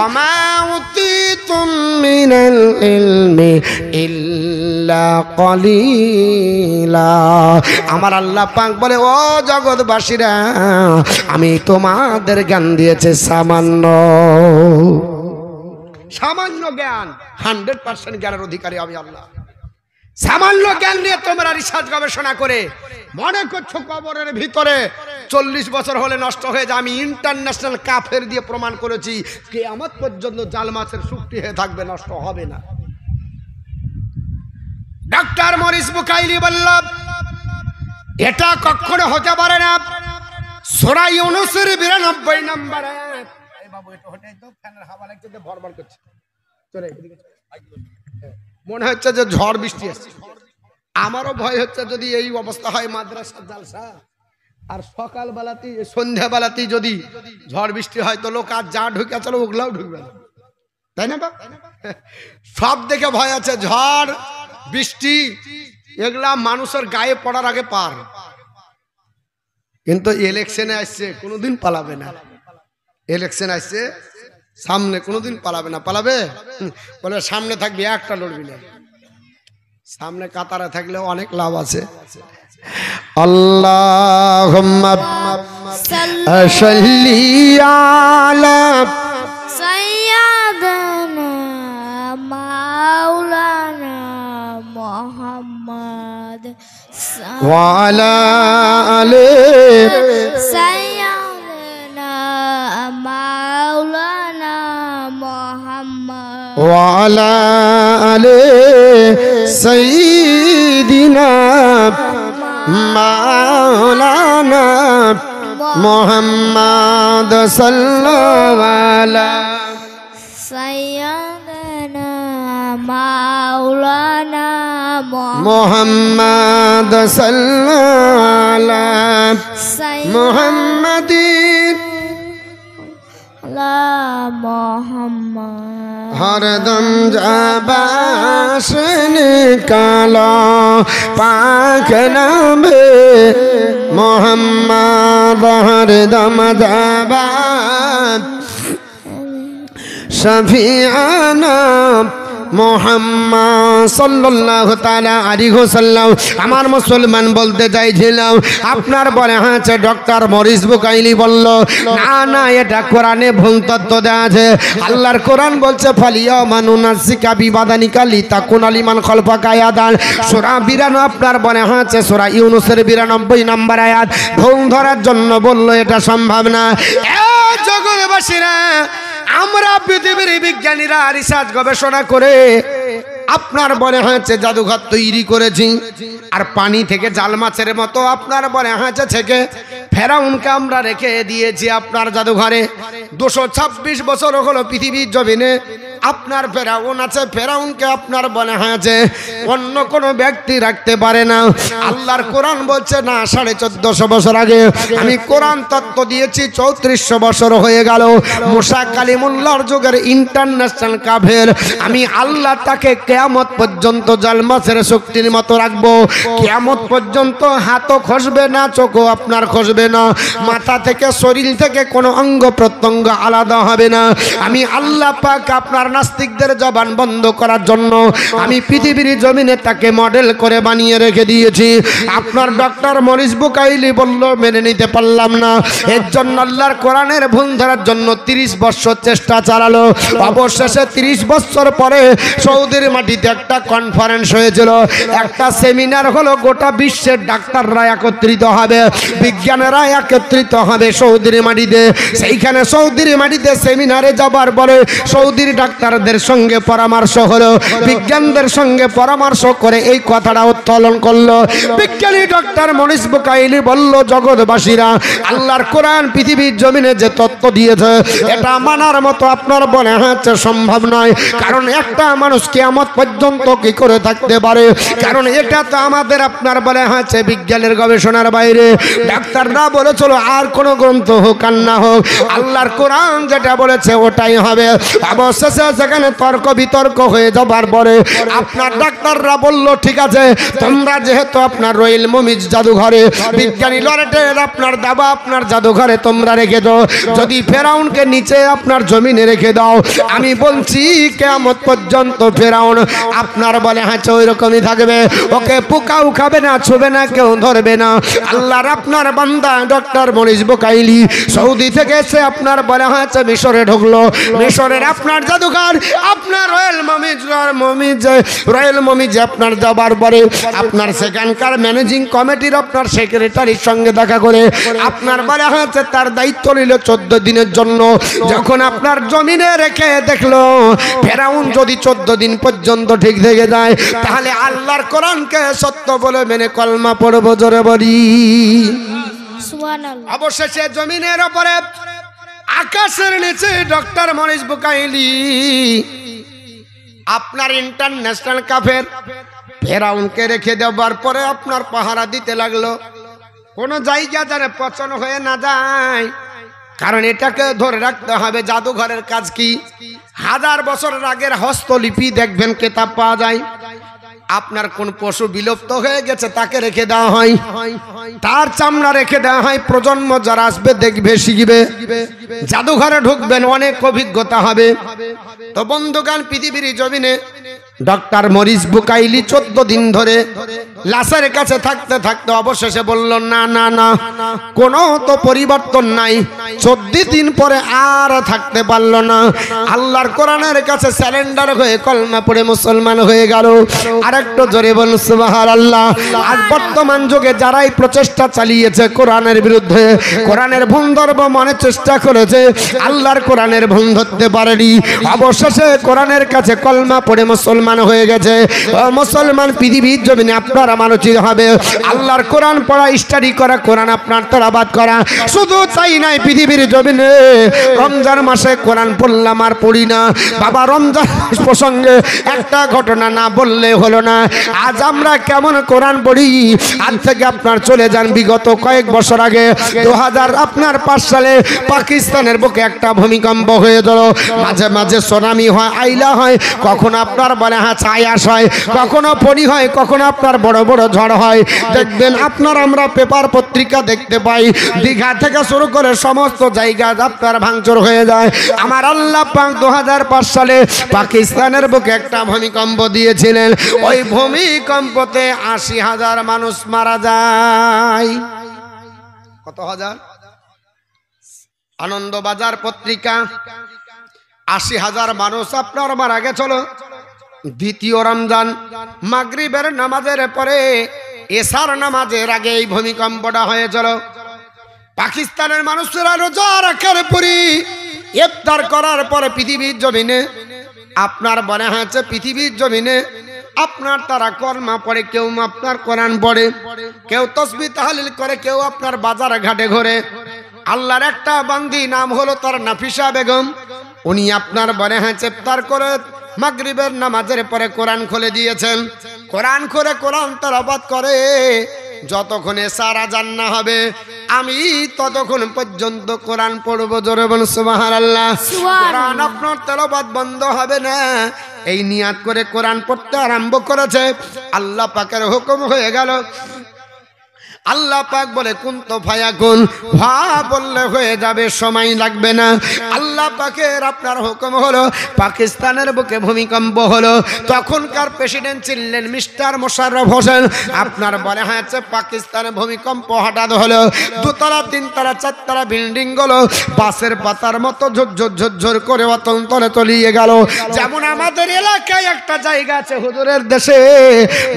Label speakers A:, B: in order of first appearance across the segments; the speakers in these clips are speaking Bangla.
A: ওমা উতিতুম মিনাল ইলমি ইল্লা কলিলা। আমার আল্লাহ পাক বলে, ও জগৎবাসীরা, আমি তোমাদের জ্ঞান দিয়েছি সামান্য। সামান্য জ্ঞান, 100% জ্ঞানের অধিকারী আমি আল্লাহ। সামান্য জ্ঞান নিয়ে তোমরা রিসার্চ গবেষণা করে মনে করছো কবরের ভিতরে 40 বছর হলে নষ্ট হয়ে যায়। আমি ইন্টারন্যাশনাল কাফের দিয়ে প্রমাণ করেছি কিয়ামত পর্যন্ত জাল মাছের শুকতি হয়ে থাকবে, নষ্ট হবে না। ডক্টর মরিস বুকাইলি বলল, এটা কখনো হতে পারে না। সূরা ইউনূসের 92 নম্বর আয়াত। এই বাবু এটা হটাই তো, ফ্যানের হাওয়া লাগছে যে ভরভর করছে। চলে এদিকে মনে হচ্ছে যে ঝড় বৃষ্টি আসছে। আমারও ভয় হচ্ছে যদি এই অবস্থা হয় মাদ্রাসার জালসা, আর সকালবেলাতেই সন্ধ্যাবেলাতেই যদি ঝড় বৃষ্টি হয় তো লোক আর যা ঢুকে চলো ওগুলাও ঢুকবে না, তাই না? সব দেখে ভয় আছে। ঝড় বৃষ্টি এগুলা মানুষের গায়ে পড়ার আগে পার, কিন্তু ইলেকশনে আসছে কোনোদিন পালাবে না। ইলেকশন আসছে সামনে, কোনোদিন পালাবে না। পালাবে বলে সামনে থাকবি, একটা লড়বি না। সামনে কাতারে থাকলে অনেক লাভ আছে। আল্লাহুম্মা সাল্লি আলা
B: সাইয়্যিদানা মাওলানা মুহাম্মদ
A: ওয়া আলা আলি
B: সাইয়্যিদানা মাওলানা মুহাম্মদ
A: ওয়া আলা আলি সাইয়্যিদিনা মাওলানা মুহাম্মদ সাল্লাল্লাহু আলাইহি
B: সাইয়্যিদানা মাওলানা
A: মুহাম্মদ সাল্লাল্লাহু আলাইহি মুহাম্মাদিন
B: লা মুহাম্মদ
A: हरदम जाबाश निकालो पाक नामे मोहम्मद। हरदम जाबाश शफीआना মোহাম্মদ সাল্লাল্লাহু তাআলা আলাইহি ওয়াসাল্লাম। আমার মুসলমান বলতে চাইছিলাম, আপনার বলে আছে ডক্টর মরিস বুকাইলি বলল, না না, এটা কোরআনে ভুল তথ্য দেওয়া আছে। আল্লাহর কোরআন বলছে ফালিয়াউমা নুনাজ্জিকা বিবাদানিকা লিতাকুনা লিমান খালফাকা আয়াতান। সূরা 92 আপনার বলে আছে সূরা ইউনূসের 92 নম্বর আয়াত। ভুল ধরার জন্য বলল এটা সম্ভব না। এ জগৎবাসীরা, আমরা পৃথিবীর বিজ্ঞানীরা রিসার্চ গবেষণা করে আপনার বলে হয়েছে জাদুঘর তৈরি করেছি, আর পানি থেকে জাল মাছের মতো আপনার বলে হয়েছে থেকে ফেরাউনকে আমরা রেখে দিয়েছি আপনার জাদুঘরে। 226 বছর হলো পৃথিবীর জমিনে আপনার ফেরাউন আছে। ফেরাউনকে আপনার বলে হয়েছে অন্য কোনো ব্যক্তি রাখতে পারে না। আল্লাহর কোরআন বলছে না, 1450 বছর আগে আমি কোরআন তত্ত্ব দিয়েছি, 3400 বছর হয়ে গেল। মুসা কালিমুল্লাহর যুগের ইন্টারন্যাশনাল কাফের, আমি আল্লাহ তাকে কিয়ামত পর্যন্ত জাল মাছের শক্তির মতো রাখবো। কিয়ামত পর্যন্ত হাতও খসবে না, চোখও আপনার খসবে না, মাথা থেকে শরীর থেকে কোনো অঙ্গ প্রত্যঙ্গ আলাদা হবে না। আমি আল্লাহ পাক আপনার নাস্তিকদের জবান বন্ধ করার জন্য আমি পৃথিবীর জমিনে তাকে মডেল করে বানিয়ে রেখে দিয়েছি। আপনার ডক্টর মরিস বুকাইলি বলল মেনে নিতে পারলাম না। এর জন্য আল্লাহর কোরআনের ভুল ধরার জন্য 30 বছর চেষ্টা চালালো। অবশেষে 30 বছর পরে সৌদির মাটিতে একটা কনফারেন্স হয়েছিল, একটা সেমিনার হলো। গোটা বিশ্বের ডাক্তাররা একত্রিত হবে, বিজ্ঞানীরা একত্রিত হবে সৌদির মাটিতে। সেইখানে সৌদির মাটিতে সেমিনারে যাবার পরে সৌদির ডাক্তারদের সঙ্গে পরামর্শ হলো, বিজ্ঞানদের সঙ্গে পরামর্শ করে এই কথাটা উত্তোলন করলো। বিজ্ঞানী ডক্টর মরিস বুকাইলি বলল, জগৎবাসীরা, আল্লাহর কোরআন পৃথিবীর জমিনে যে তত্ত্ব দিয়েছে এটা মানার মতো আপনার বলে হচ্ছে সম্ভব নয়। কারণ একটা মানুষ কিয়ামত পর্যন্ত কি করে থাকতে পারে? কারণ এটা তো আমাদের আপনার বলে হচ্ছে বিজ্ঞানের গবেষণার বাইরে। ডাক্তাররা বলেছিল আর কোনো গ্রন্থ হোক আর না হোক, আল্লাহর কোরআন যেটা বলেছে ওটাই হবে। অবশেষে সেখানে তর্ক বিতর্ক হয়ে যাবার পরে আপনার ডাক্তাররা বলল ঠিক আছে, তোমরা যেহেতু আপনার রয়েল মমিজ জাদুঘরে বিজ্ঞানী লরেটের আপনার দাবা আপনার জাদুঘরে তোমরা রেখে দাও, যদি ফেরাউনকে নিচে আপনার জমিনে রেখে দাও, আমি বলছি কিয়ামত পর্যন্ত ফেরাউন আপনার বলে হাঁচে ওই রকমই থাকবে, ওকে পোকাও খাবে না, ছুবে না, কেউ ধরবে না। আল্লাহর আপনার বান্দা ডক্টর মরিস বুকাইলি সৌদি থেকে এসে আপনার বলে হাঁচে মিশরে ঢুকলো। মিশরের আপনার জাদুঘর আপনার রয়্যাল মমিজ আপনার যাবার পরে আপনার সেখানকার ম্যানেজিং কমিটির আপনার সেক্রেটারির সঙ্গে দেখা করে আপনার বলে হাঁচে তার দায়িত্ব নিল 14 দিনের জন্য। যখন আপনার জমিনে রেখে দেখলো ফেরাউন যদি 14 দিন পর্যন্ত ঠিক থেকে যায়, তাহলে আল্লাহর কোরআনকে সত্য বলে মেনে কলমা পড়ব, জোরে বলি
B: সুবহানাল্লাহ।
A: অবশেষে জমিনের উপরে আকাশের নিচে ডক্টর মরিস বুকাইলি আপনার ইন্টারন্যাশনাল কাফের ফেরাউনকে রেখে দেওয়ার পরে আপনার পাহারা দিতে লাগলো, কোনো জায়গা যেন পচন হয়ে না যায়, কারণ এটাকে ধরে রাখতে হবে। জাদুঘরের কাজ কি? 1000 বছরের আগের হস্তলিপি দেখবেন কেতাব পাওয়া যায়। আপনার কোন পশু বিলুপ্ত হয়ে গেছে তাকে রেখে দেওয়া হয়, তার চামড়া রেখে দেওয়া হয়, প্রজন্ম যারা আসবে দেখবে শিখবে, জাদুঘরে ঢুকবেন অনেক অভিজ্ঞতা হবে। তো বন্ধুগান পৃথিবীর জমিনে ডক্টর মরিস বুকাইলি 14 দিন ধরে লাশের কাছে থাকতে থাকতে অবশেষে বলল না না না, কোনো তো পরিবর্তন নাই। 14 দিন পরে আর থাকতে পারল না, আল্লাহর কোরআনের কাছে স্যালেন্ডার হয়ে কলমা পড়ে মুসলমান হয়ে গেল। আরেকটু জোরে বলুন সুবহানাল্লাহ। আজ বর্তমান যুগে যারাই প্রচেষ্টা চালিয়েছে কোরআনের বিরুদ্ধে, কোরআনের ভুল ধরব মনে চেষ্টা করেছে, আল্লাহর কোরআনের ভুল ধরতে পারেনি, অবশেষে কোরআনের কাছে কলমা পড়ে মুসলমান হয়ে গেছে। মুসলমান পৃথিবীর জমিনে আপনার আমার উচিত হবে আল্লাহর কোরআন পড়া, স্টাডি করা, কোরআন আপনার তেলাওয়াত করা। শুধু তাই নাই, পৃথিবীর জমিনে রমজান মাসে কোরআন পড়লাম আর পড়ি না, বাবা রমজান প্রসঙ্গে একটা ঘটনা না বললে হলো না। আজ আমরা কেমন কোরআন পড়ি? আজ থেকে আপনার চলে যান বিগত কয়েক বছর আগে 2005 সালে পাকিস্তানের বুকে একটা ভূমিকম্প হয়ে গেল, মাঝে মাঝে সুনামি হয়, আইলা হয়, কখনো আপনার বলে ছায়াস হয়, কখনো ফণি হয়, কখনো আপনার বড় বড় ঝড় হয়। দেখবেন আপনার আমরা পেপার পত্রিকা দেখতে পাই, দীঘা থেকে শুরু করে সমস্ত জায়গা আপনার ভাঙচুর হয়ে যায়। আমার আল্লাহ পাক 2005 সালে পাকিস্তানের বুকে একটা ভূমিকম্প দিয়েছিলেন, ওই ভূমিকম্পতে 80,000 মানুষ মারা যায়। কত হাজার? আনন্দবাজার পত্রিকা 80,000 মানুষ আপনার মারা গেছিল। দ্বিতীয় রমজান মাগরিবের নামাজের পরে এশার নামাজের আগে এই ভূমিকম্পটা হয়েছিল। পাকিস্তানের মানুষেরা রোজা রাখার পরে ইফতার করার পরে পৃথিবীর জমিনে আপনার বনে আছে, পৃথিবীর জমিনে আপনার তারা কলমা পড়ে, কেউ আপনার কোরআন পড়ে, কেউ তাসবিহ তাহলিল করে, কেউ আপনার বাজার ঘাটে ঘোরে। আল্লাহর একটা বান্দি নাম হলো তার নাফিসা বেগম, উনি আপনার বনে হ্যাঁ ইফতার করে মাগরিবের নামাজের পরে কোরআন খুলে দিয়েছেন। কোরআন খুলে কোরআন তেলাওয়াত করে, যতক্ষণ এশার আযান না হবে আমি ততক্ষণ পর্যন্ত কোরআন পড়ব। জোরে বলুন সুবহানাল্লাহ। কোরআন আপনার তেলাওয়াত বন্ধ হবে না, এই নিয়াত করে কোরআন পড়তে আরম্ভ করেছে। আল্লাহ পাকের হুকুম হয়ে গেল। আল্লাহ পাক বলে কুনতু ফায়াকুন, ভা বললে হয়ে যাবে, সময় লাগবে না। আল্লাহ পাকের আপনার হুকুম হলো, পাকিস্তানের বুকে ভূমিকম্প হলো। তখনকার প্রেসিডেন্ট ছিলেন মিস্টার মোশাররফ হোসেন। আপনার বলে হয়েছে পাকিস্তানে ভূমিকম্প হঠাৎ হলো, 2 তলা 3 তলা 4 তলা বিল্ডিং গুলো বাসের পাতার মতো ঝরঝর ঝরঝর করে অতন্তরে তলিয়ে গেল। যেমন আমাদের এলাকায় একটা জায়গা আছে হুজুরের দেশে,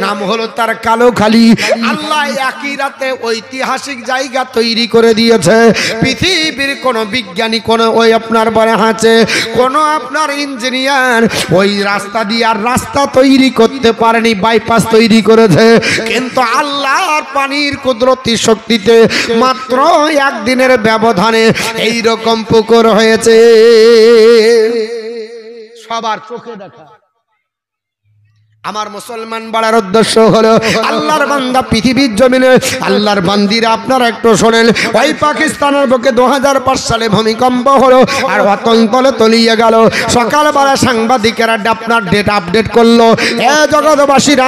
A: নাম হলো তার কালোখালী। আল্লাহ একই রাতে ঐতিহাসিক জায়গা তৈরি করে দিয়েছে। পৃথিবীর কোন বিজ্ঞানী, কোন ওই আপনার বলে আছে কোন আপনার ইঞ্জিনিয়ার ওই রাস্তা দিয়ে আর রাস্তা তৈরি করতে পারেনি, বাইপাস তৈরি করেছে। কিন্তু আল্লাহর পানির কুদরতি শক্তিতে মাত্র একদিনের ব্যবধানে এই রকম পুকুর হয়েছে, সবার চোখে দেখা। আমার মুসলমান বলার উদ্দেশ্য হলো আল্লাহর বান্দা পৃথিবীর জমিনে আল্লাহর বান্দিরা আপনারা একটু শোনেন ওই পাকিস্তানের বুকে 2005 সালে ভূমিকম্প হলো আর অতন্তলে তলিয়ে গেল সকালবেলা সাংবাদিকেরা আপনার ডেট আপডেট করলো এ জগৎবাসীরা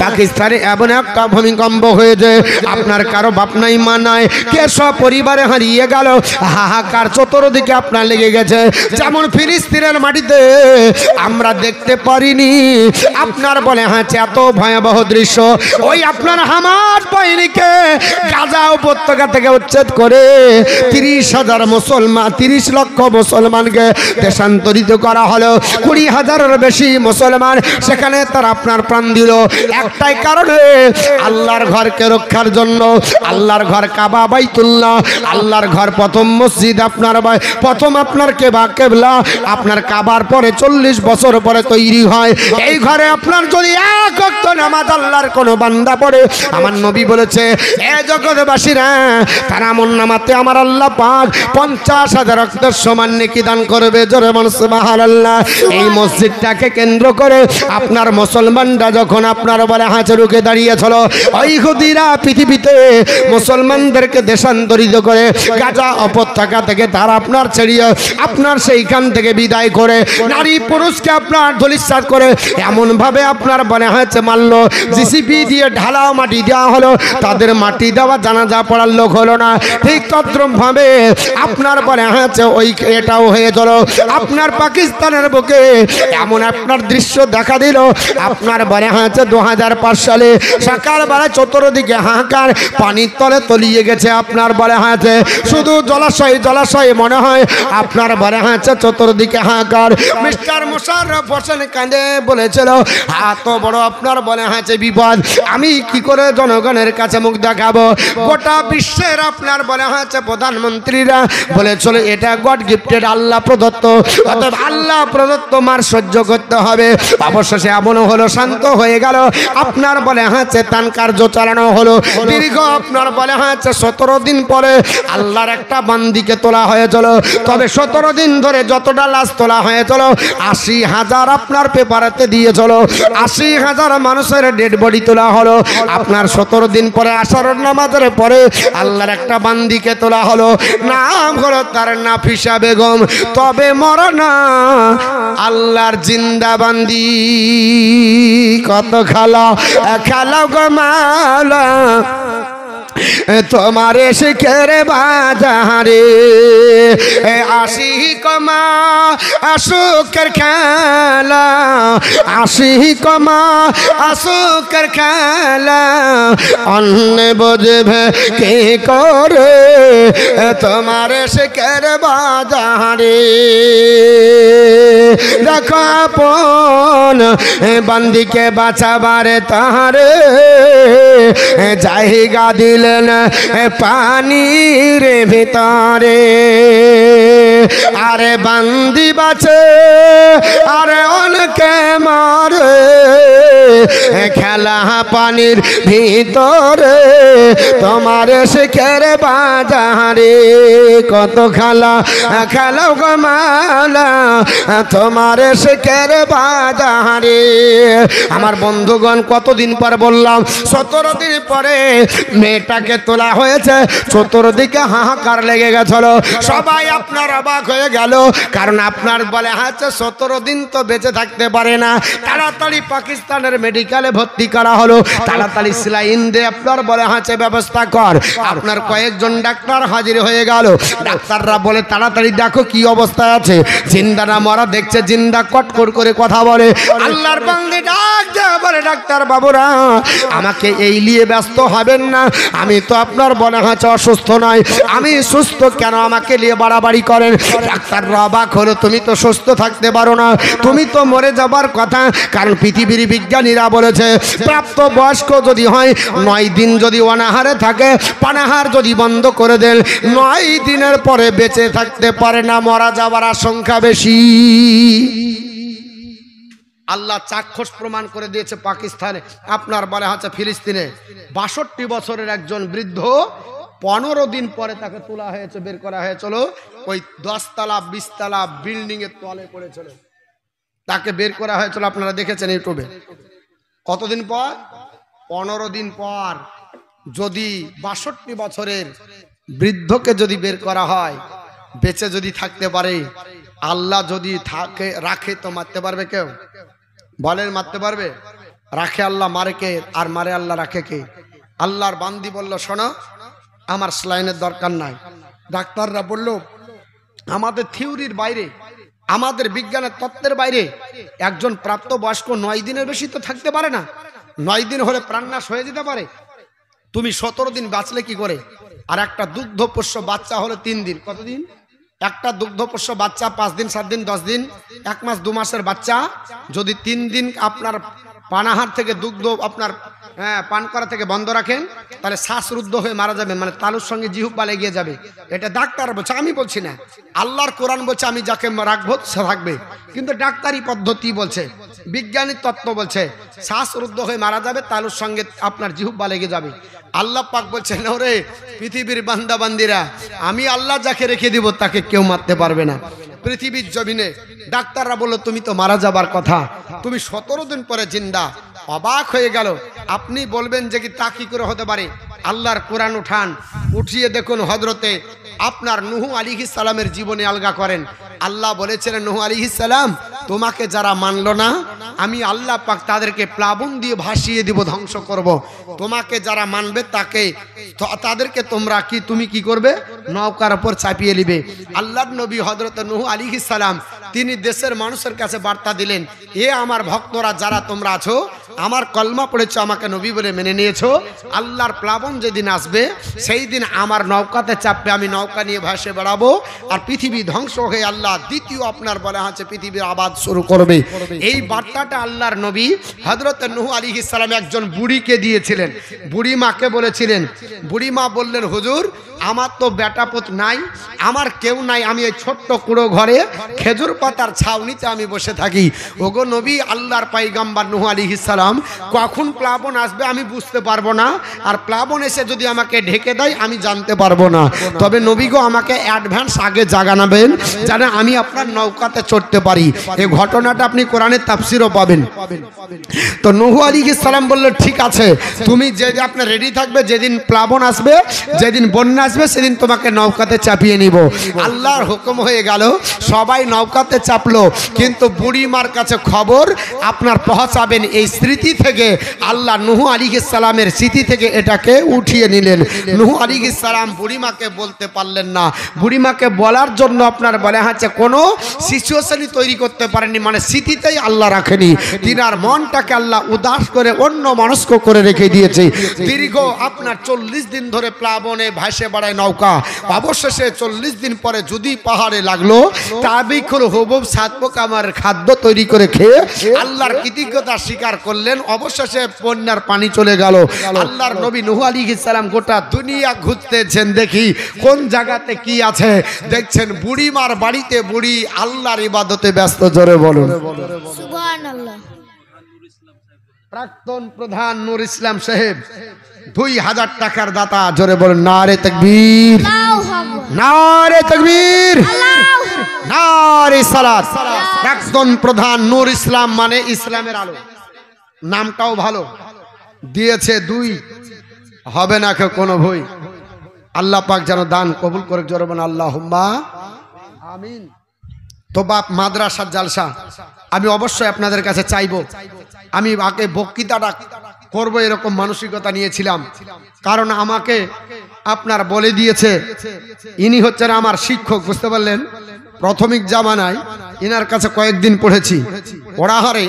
A: পাকিস্তানে এমন একটা ভূমিকম্প হয়েছে আপনার কারো বাপ নাই মা নাই কে সব পরিবারে হারিয়ে গেল হাহাকার চতুর্দিকে আপনার লেগে গেছে যেমন ফিলিস্তিনের মাটিতে আমরা দেখতে পারিনি আপনার বলে হাঁচে এত ভয়াবহ দৃশ্য ওই আপনার হামাস বাহিনীকে গাজা উপত্যকা থেকে উচ্ছেদ করে 30,000 মুসলমান 30 লক্ষ মুসলমানকে দেশান্তরিত করা হলো 20,000-এর বেশি মুসলমান সেখানে তারা আপনার প্রাণ দিল একটাই কারণে আল্লাহর ঘরকে রক্ষার জন্য আল্লাহর ঘর কাবা বাইতুল্লাহ আল্লাহর ঘর প্রথম মসজিদ আপনার প্রথম আপনার কেবলা আপনার কাবার পরে 40 বছর পরে তৈরি হয় এই ঘরে আপনার যদি এক ওয়াক্ত নামাজ আল্লাহর কোন বান্দা পড়ে আমার নবী বলেছে এ জগৎবাসীরা তার আমলনামাতে আমার আল্লাহ পাক 50,000 রক্তের সমান নেকি দান করবে জোরে বলুন সুবহানাল্লাহ এই মসজিদটাকে কেন্দ্র করে আপনার মুসলমানরা যখন আপনার বলে হাঁচে রুখে দাঁড়িয়েছিল ওই ইহুদিরা পৃথিবীতে মুসলমানদেরকে দেশান্তরিত করে গাজা উপত্যকা থেকে তারা আপনার ছেড়িয়ে আপনার সেইখান থেকে বিদায় করে নারী পুরুষকে আপনার ধলিসাৎ করে এমন ভাবে আপনার বলে হয়েছে মারলো জিসিপি দিয়ে ঢালাও মাটি দেওয়া হলো তাদের মাটি দেওয়া জানাজা পড়ার লোক হলো না ঠিক তদ্রুপ ভাবে আপনার বলে হয়েছে ওই এটাও হয়ে গেল আপনার পাকিস্তানের বুকে এমন আপনার দৃশ্য দেখা দিল আপনার বলে হয়েছে 2005 সালে সকালবেলা চতুর্দিকে হাহাকার পানির তলে তলিয়ে গেছে আপনার বলে হয়েছে শুধু জলাশয় মনে হয় আপনার বলে হয়েছে চতুর্দিকে হাহাকার মিস্টার মুশাররফ হোসেন কাঁদে বলেছিল এত বড় আপনার বলে হয়েছে বিপদ আমি কি করে জনগণের কাছে মুখ দেখাবো গোটা বিশ্বের আপনার বলে হয়েছে প্রধানমন্ত্রীরা বলেছিল এটা গড গিফটেড আল্লাহ প্রদত্ত অর্থাৎ আল্লাহ প্রদত্ত মার সহ্য করতে হবে অবশেষে এমন হলো শান্ত হয়ে গেল আপনার বলে হয়েছে তান কার্য চালানো হলো দীর্ঘ আপনার বলে হয়েছে 17 দিন পরে আল্লাহর একটা বান্দিকে তোলা হয়েছিল তবে 17 দিন ধরে যতটা লাশ তোলা হয়েছিল 80,000 আপনার পেপারেতে দিয়েছিল 80,000 মানুষের ডেড বডি তোলা হলো আপনার 17 দিন পরে আসরের নামাজের পরে আল্লাহর একটা বান্দিকে তোলা হলো নাম হলো তার নাফিসা বেগম তবে মরনা আল্লাহর জিন্দা বান্দি কত খালা গো মাওলা তোমারে শিখের বাজারে আশিকমা আশুকের খেলা আশিকমা আশুকের খেলা অন্য বোঝবে কে করে তোমারে শিখের বাজারে দেখো আপন বান্দিকে বাঁচাবারে তাহারে জায়গা দিলেন পানির ভিতরে আরে বান্দি বাঁচে আরে অনেকে মারে খেলা পানির ভিতরে তোমার শিখের বাজারে কত খেলা গো মাওলা তোমার শিখের বাজারে আমার বন্ধুগণ কতদিন পর বললাম 17 দিন পরে মেয়েটাকে তোলা হয়েছে চতুর্দিকে হাহাকার লেগে গেছিল সবাই আপনার অবাক হয়ে গেল কারণ আপনার বলে আছে 17 দিন তো বেঁচে থাকতে পারে না তাড়াতাড়ি পাকিস্তানের মেডিকেলে ভর্তি করা হলো তাড়াতাড়ি স্যালাইন দিয়ে আপনার বলে আছে ব্যবস্থা কর আপনার কয়েকজন ডাক্তার হাজির হয়ে গেল ডাক্তাররা বলে তাড়াতাড়ি দেখো কি অবস্থা আছে জিন্দা না মরা দেখছে জিন্দা কটকট করে কথা বলে আল্লাহর বান্দা ডাক দেয় বলে ডাক্তার বাবুরা আমাকে এই নিয়ে ব্যস্ত হবেন না আমি তো আপনার বলে আছে অসুস্থ নয় আমি সুস্থ কেন আমাকে নিয়ে বাড়াবাড়ি করেন ডাক্তাররা অবাক হলো তুমি তো সুস্থ থাকতে পারো না তুমি তো মরে যাবার কথা কারণ পৃথিবীর বিজ্ঞানীরা বলেছে প্রাপ্ত বয়স্ক যদি হয় 9 দিন যদি অনাহারে থাকে পানাহার যদি বন্ধ করে দেন 9 দিনের পরে বেঁচে থাকতে পারে না মারা যাবার আশঙ্কা বেশি আল্লাহ চাক্ষুষ প্রমাণ করে দিয়েছে পাকিস্তানে আপনার বলা হচ্ছে ফিলিস্তিনে 62 বছরের একজন বৃদ্ধ 15 দিন পরে তাকে তোলা হয়েছে বের করা হয়েছিল ওই 10 তলা 20 তলা বিল্ডিং এর তলে পড়েছিল তাকে বের করা হয়েছিল আপনারা দেখেছেন ইউটিউবে কতদিন পর? 15 দিন পর। যদি 62 বছরের বৃদ্ধকে যদি বের করা হয়, বেঁচে যদি থাকতে পারে, আল্লাহ যদি রাখে তো মারতে পারবে কেউ? বলেন মারতে পারবে? রাখে আল্লাহ, মারে কে? আর মারে আল্লাহ, রাখে কে? আল্লাহর বান্দি বলল, শোনো, আমার স্লাইনের দরকার নাই। ডাক্তাররা বলল, আমাদের থিওরির বাইরে, আমাদের বিজ্ঞানের তত্ত্বের বাইরে একজন প্রাপ্তবয়স্ক 9 দিনের বেশি তো থাকতে পারে না। 9 দিন হলে প্রাণনাশ হয়ে যেতে পারে। তুমি 17 দিন বাঁচলে কি করে? আর একটা দুগ্ধপোষ্য বাচ্চা হলে 3 দিন। কতদিন? একটা দুগ্ধপোষ্য বাচ্চা 5 দিন, 7 দিন, 10 দিন, 1 মাস, 2 মাসের বাচ্চা যদি 3 দিন আপনার পানাহার থেকে দুগ্ধ আপনার পান করা থেকে বন্ধ রাখেন, তাহলে শ্বাসরুদ্ধ হয়ে মারা যাবে, মানে তালুর সঙ্গে জিহ্বা লেগে যাবে। এটা ডাক্তার বলছে, আমি বলছি না। আল্লাহর কোরআন বলছে আমি যাকে রাখবো সে থাকবে, কিন্তু ডাক্তারি পদ্ধতি বলছে, বিজ্ঞানী তত্ত্ব বলছে শ্বাসরুদ্ধ হয়ে মারা যাবে, তালুর সঙ্গে আপনার জিহ্বা লেগে যাবে। আল্লাহ পাক বলছেন, ওরে পৃথিবীর বান্দা বান্দিরা, আমি আল্লাহ যাকে রেখে দিব তাকে কেউ মারতে পারবে না পৃথিবীর জমিনে। ডাক্তাররা বলল, তুমি তো মারা যাবার কথা, তুমি 17 দিন পরে জিন্দা। অবাক হয়ে গেল। আপনি বলবেন যে কি তা কি করে হতে পারে? আল্লাহর কোরআন উঠান, উঠিয়ে দেখুন হযরতে আপনার নূহ আলাইহিস সালামের জীবনে আলগা করেন। আল্লাহ বলেছিলেন, নূহ আলাইহিস সালাম, তোমাকে যারা মানলো না, আমি আল্লাহ পাক তাদেরকে প্লাবন দিয়ে ভাসিয়ে দিব, ধ্বংস করব। তোমাকে যারা মানবে তাদেরকে তুমি কি করবে? নৌকার উপর চাপিয়ে নিবে। আল্লাহর নবী হযরত নূহ আলাইহিস সালাম তিনি দেশের মানুষের কাছে বার্তা দিলেন, এ আমার ভক্তরা যারা তোমরা আছো, আমার কলমা পড়েছো, আমাকে নবী বলে মেনে নিয়েছো, আল্লাহর প্লাবন যেদিন আসবে সেই দিন আমার নৌকাতে চাপবে, আমি নৌকা নিয়ে ভাসে বেড়াবো, আর পৃথিবী ধ্বংস হয়ে আল্লাহ দ্বিতীয় আপনার বলা আছে পৃথিবীর আবাদ শুরু করবে। এই বার্তাটা আল্লাহর নবী হযরত নূহ আলাইহিস সালাম একজন বুড়িকে দিয়েছিলেন। বুড়ি মাকে বলেছিলেন। বুড়ি মা বললেন, হুজুর, আমার তো বেটা পুত নাই, আমার কেউ নাই, আমি এই ছোট্ট কুড়ো ঘরে খেজুর পাতার ছাউনিতে আমি বসে থাকি। ওগো নবী, আল্লাহর পয়গম্বর নূহ আলাইহিস সালাম, কখন প্লাবন আসবে আমি বুঝতে পারবো না, আর প্লাবন এসে যদি আমাকে ঢেকে দেয় আমি জানতে পারবো না। তবে নবী গো, আমাকে অ্যাডভান্স আগে জানাবেন যেন আমি আপনার নৌকাতে চড়তে পারি। এই ঘটনাটা আপনি কোরআনের তাফসিরও পাবেন। তো নূহ আলাইহিস সালাম বলল, ঠিক আছে, তুমি যে আপনার রেডি থাকবে, যেদিন প্লাবন আসবে, যেদিন বন্যা আসবে, সেদিন তোমাকে নৌকাতে চাপিয়ে নিব। আল্লাহর হুকুম হয়ে গেল, সবাই নৌকাতে চাপলো, কিন্তু বুড়িমার কাছে খবর আপনার পৌঁছাবেন এই স্মৃতি থেকে। আল্লাহ নূহ আলাইহিস সালামের স্মৃতি থেকে এটাকে উঠিয়ে নিলেন। নূহ আলাইহিস সালাম বুড়িমাকে বলতে পারলেন না। বুড়িমাকে বলার জন্য আপনার বলে হচ্ছে কোনো সিচুয়েশনই তৈরি করতে পারেননি, মানে স্মৃতিতেই আল্লাহ রাখেনি। তিনার মনটাকে আল্লাহ উদাস করে অন্য মনস্ক করে রেখে দিয়েছে। দীর্ঘ আপনার 40 দিন ধরে প্লাবনে ভাসে বেড়ায় নৌকা। অবশেষে 40 দিন পরে যদি পাহাড়ে লাগলো, তাবিকুল হুবুব সাতপোক আমার খাদ্য তৈরি করে খেয়ে আল্লাহর কৃতজ্ঞতা স্বীকার করলেন। অবশেষে বন্যার পানি চলে গেল। আল্লাহর নবী নূহ আলাইহিস সালাম গোটা দুনিয়া ঘুরতেছেন, দেখি কোন জায়গাতে কি আছে। দেখছেন বুড়িমার বাড়িতে বুড়ি আল্লাহর ইবাদতে ব্যস্ত। জোরে বলুন
B: সুবহানাল্লাহ।
A: প্রাক্তন প্রধান নূর ইসলাম সাহেব 2000 টাকার দাতা। জোরে বলুন নারে তাকবীর, নারে তাকবীর, নারে সালাত। প্রাক্তন প্রধান নূর ইসলাম মানে ইসলামের আলো, নামটাও ভালো দিয়েছে। 2 হবে না কোনো ভয়। আল্লাহ পাক যেন দান কবুল করে। জোরে বলুন আল্লাহুম্মা আমিন। তো বাপ মাদ্রাসার জালসা আমি অবশ্যই আপনাদের কাছে চাইবো। আমি আগে বক্তৃতাটা করবো এরকম মানসিকতা নিয়েছিলাম, কারণ আমাকে আপনার বলে দিয়েছে, ইনি হচ্ছেন আমার শিক্ষক, বুঝতে পারলেন। প্রাথমিক জামানায় ইনার কাছে কয়েকদিন পড়েছি। ওড়াহারে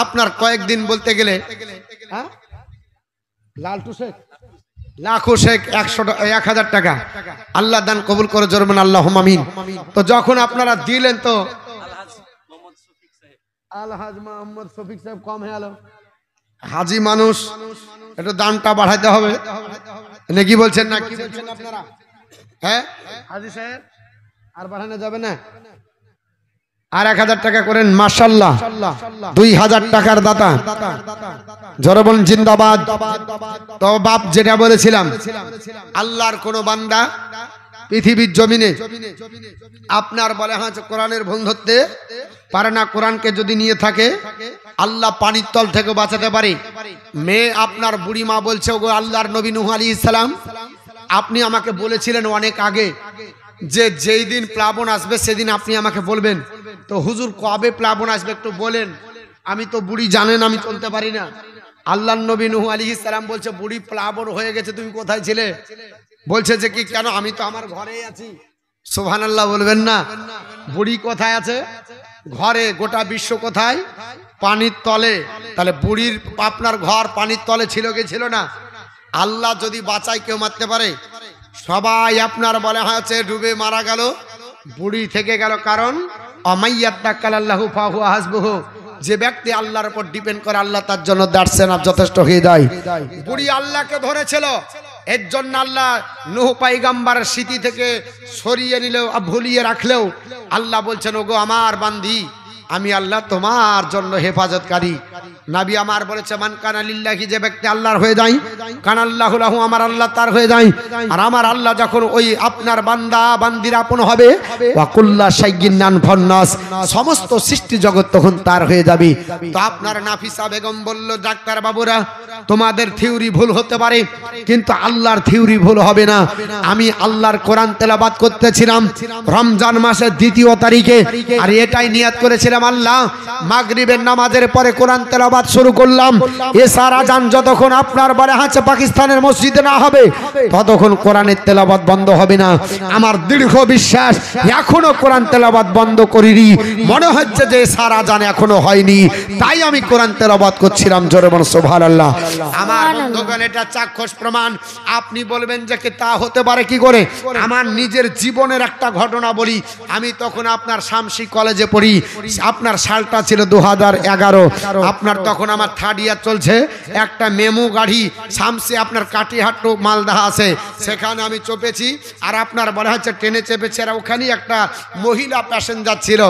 A: আপনার কয়েকদিন বলতে গেলে লালটু শেখ, লাখো শেখ 1000 টাকা আল্লাহ দান কবুল করে। জোরবেন আল্লাহুম্মা আমিন। তো যখন আপনারা দিলেন, তো আলহাজ মোহাম্মদ শফিক সাহেব কম হয়ে গেল। হাজি মানুষ, একটু দানটা বাড়াইতে হবে নাকি বলছেন? না কি বলছেন আপনারা? হ্যাঁ হাজি সাহেব, আর বাড়ানো যাবে না? আর 1000 টাকা করেন। মাশাআল্লাহ, 2000 টাকার দাতা। জোরে বলুন জিন্দাবাদ। তো বাপ যেটা বলেছিলাম, আল্লাহর কোন বান্দা পৃথিবীর জমিনে আপনার বলে হ্যাঁ কোরআনের ভুল ধরতে পারে না। কোরআনকে যদি নিয়ে থাকে আল্লাহ পানির তল থেকে বাঁচাতে পারে। মেয়ে আপনার বুড়ি মা বলছে, ওগো আল্লাহর নবী নূহ আলাইহিস সালাম, আপনি আমাকে বলেছিলেন অনেক আগে যে যেই দিন প্লাবন আসবে সেদিন আপনি আমাকে বলবেন। তো হুজুর কবে প্লাবন আসবে একটু বলেন, আমি তো বুড়ি, জানেন আমি চলতে পারি না। আল্লাহর নবী নূহ আলাইহিস সালাম বলছে, বুড়ি প্লাবন হয়ে গেছে, তুমি কোথায় ছিলে? বলছে যে কি কেন, আমি তো আমার ঘরেই আছি। সুবহানাল্লাহ বলবেন না? বুড়ি কোথায় আছে? ঘরে। গোটা বিশ্ব কোথায়? পানির তলে। তাহলে বুড়ির আপনার ঘর পানির তলে ছিল কি ছিল না? আল্লাহ যদি বাঁচায় কেউ মারতে পারে? সবাই আপনার বলে হয়েছে ডুবে মারা গেল, বুড়ি থেকে গেল। কারণ অমাইয়াত্তাকাল্লাহু ফাহুয়া হাসবুহু, যে ব্যক্তি আল্লাহর উপর ডিপেন্ড করে আল্লাহ তার জন্য দ্যাটস এনাফ, যথেষ্ট হয়ে যায়। বুড়ি আল্লাহকে ধরেছিল, এর জন্য আল্লাহ নূহ পয়গম্বরের স্মৃতি থেকে সরিয়ে নিলেও ভুলিয়ে রাখলেও আল্লাহ বলছেন, ওগো আমার বান্দি, আমি আল্লাহ তোমার জন্য হেফাজতকারী। নবী আমার বলেছে, মান কানা লিল্লাহি, যে ব্যক্তি আল্লাহর হয়ে যায়, কানা আল্লাহু লাহু, আমার আল্লাহ তার হয়ে যায়। আর আমার আল্লাহ যখন ওই আপনার বান্দা বান্দির আপন হবে, ওয়া কুল্লা শাইইন নানফান্নাস, সমস্ত সৃষ্টি জগৎ তখন তার হয়ে যাবে। তো আপনার নাফিসা বেগম বলল, ডাক্তার বাবুরা তোমাদের থিওরি ভুল হতে পারে, কিন্তু আল্লাহর থিওরি ভুল হবে না। আমি আল্লাহর কোরআন তেলাওয়াত করতেছিলাম রমজান মাসের 2 তারিখে, আর এটাই নিয়ত করেছিলাম, আল্লাহ মাগরিবের নামাজের পরে কোরআন তেলাওয়াত শুরু করলাম। এশার আযান যতক্ষণ আপনার বলে হাঁচে পাকিস্তানের মসজিদে না হবে, ততক্ষণ কোরআনের তেলাওয়াত বন্ধ হবে না। আমার দৃঢ় বিশ্বাস, এখনো কোরআন তেলাওয়াত বন্ধ করিনি, মনে হচ্ছে যে এশার আযান এখনো হয়নি, তাই আমি কোরআন তেলাওয়াত করছিলাম। জোরে বলুন সুবহানাল্লাহ। আমার বন্ধুগণ, এটা চাক্ষুষ প্রমাণ। আপনি বলবেন যে কি তা হতে পারে কি করে? আমার নিজের জীবনের একটা ঘটনা বলি। আমি তখন আপনার শামসি কলেজে পড়ি, আপনার সালটা ছিল 2011। আপনার তখন আমার 3rd ইয়ার চলছে। একটা মেমো গাড়ি শামসি আপনার কাটিহাট টু মালদা আছে, সেখানে আমি চেপেছি। আর আপনার বলা হচ্ছে ট্রেনে চেপেছি, আর ওখানে একটা মহিলা প্যাসেঞ্জার ছিল।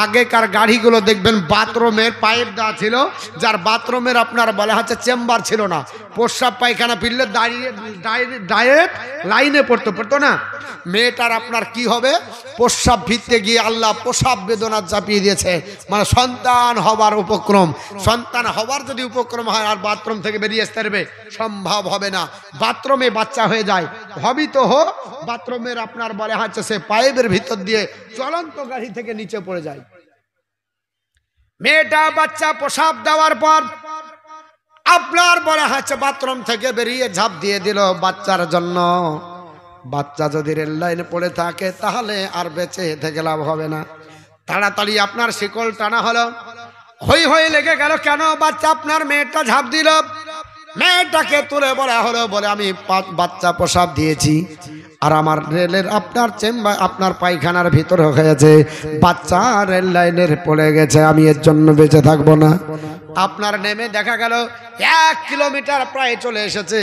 A: আগেকার গাড়িগুলো দেখবেন বাথরুমের পাইপ দেওয়া ছিল, যার বাথরুমের আপনার বলা হচ্ছে চেম্বার ছিল না, প্রস্রাব পায়খানা ফিরলে ডাইরেক্ট লাইনে পড়তো না। মেয়েটার আপনার কি হবে, প্রস্রাব ফিরতে গিয়ে আল্লাহ প্রসাব বেদনা চাপিয়ে দিয়েছে, মানে সন্তান হবার উপক্রম। সন্তান হবার যদি উপক্রম হয় আর বাথরুম থেকে বেরিয়ে আসতে পারবে? সম্ভব হবে না। বাথরুমে বাচ্চা হয়ে যায়, হবি তো হো, বাথরুমের আপনার বলে হচ্ছে সে পাইপের ভিতর দিয়ে চলন্ত গাড়ি থেকে নিচে পড়ে যায়। মেয়েটা বাচ্চা প্রসাব দেওয়ার পর আপনার বলে হচ্ছে বাথরুম থেকে বেরিয়ে ঝাঁপ দিয়ে দিল বাচ্চার জন্য। বাচ্চা যদি রেল লাইনে পড়ে থাকে তাহলে আর বেঁচে থেকে লাভ হবে না। তাড়াতাড়ি আপনার শিকল টানা হলো, হই হই লেগে গেল। কেন? বাচ্চা আপনার মেয়েটা ঝাঁপ দিল, মেয়েটাকে তুলে বলা হলো, বলে আমি বাচ্চা প্রসাব দিয়েছি, আর আমার রেলের আপনার চেম্বার আপনার পায়খানার ভিতরে হয়েছে, বাচ্চা রেল লাইনের পড়ে গেছে, আমি এর জন্য বেঁচে থাকবো না। আপনার নেমে দেখা গেল 1 কিলোমিটার প্রায় চলে এসেছে,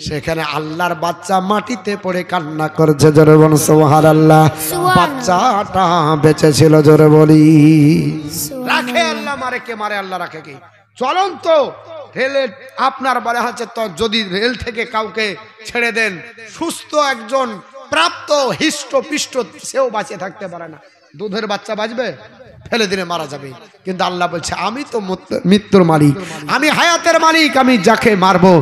A: সেখানে আল্লাহর বাচ্চা মাটিতে পড়ে কান্না করছে। জোরে বলুন সুবহানাল্লাহ। বাচ্চাটা বেঁচে ছিল, জোরে বলি। রাখে আল্লাহ, মারে কে? মারে আল্লাহ, রাখে কি? চলন্ত রেলের আপনার বলা হচ্ছে, তো যদি রেল থেকে কাউকে ছেড়ে দেন, সুস্থ একজন প্রাপ্ত হিষ্টপিষ্ট সেও বাঁচিয়ে থাকতে পারে না। দুধের বাচ্চা বাঁচবে? ফেলে দিলে মারা যাবে। কিন্তু আল্লাহ বলছে, আমি তো মৃত্যুর মালিক, আমি হায়াতের মালিক, আমি যাকে মারবো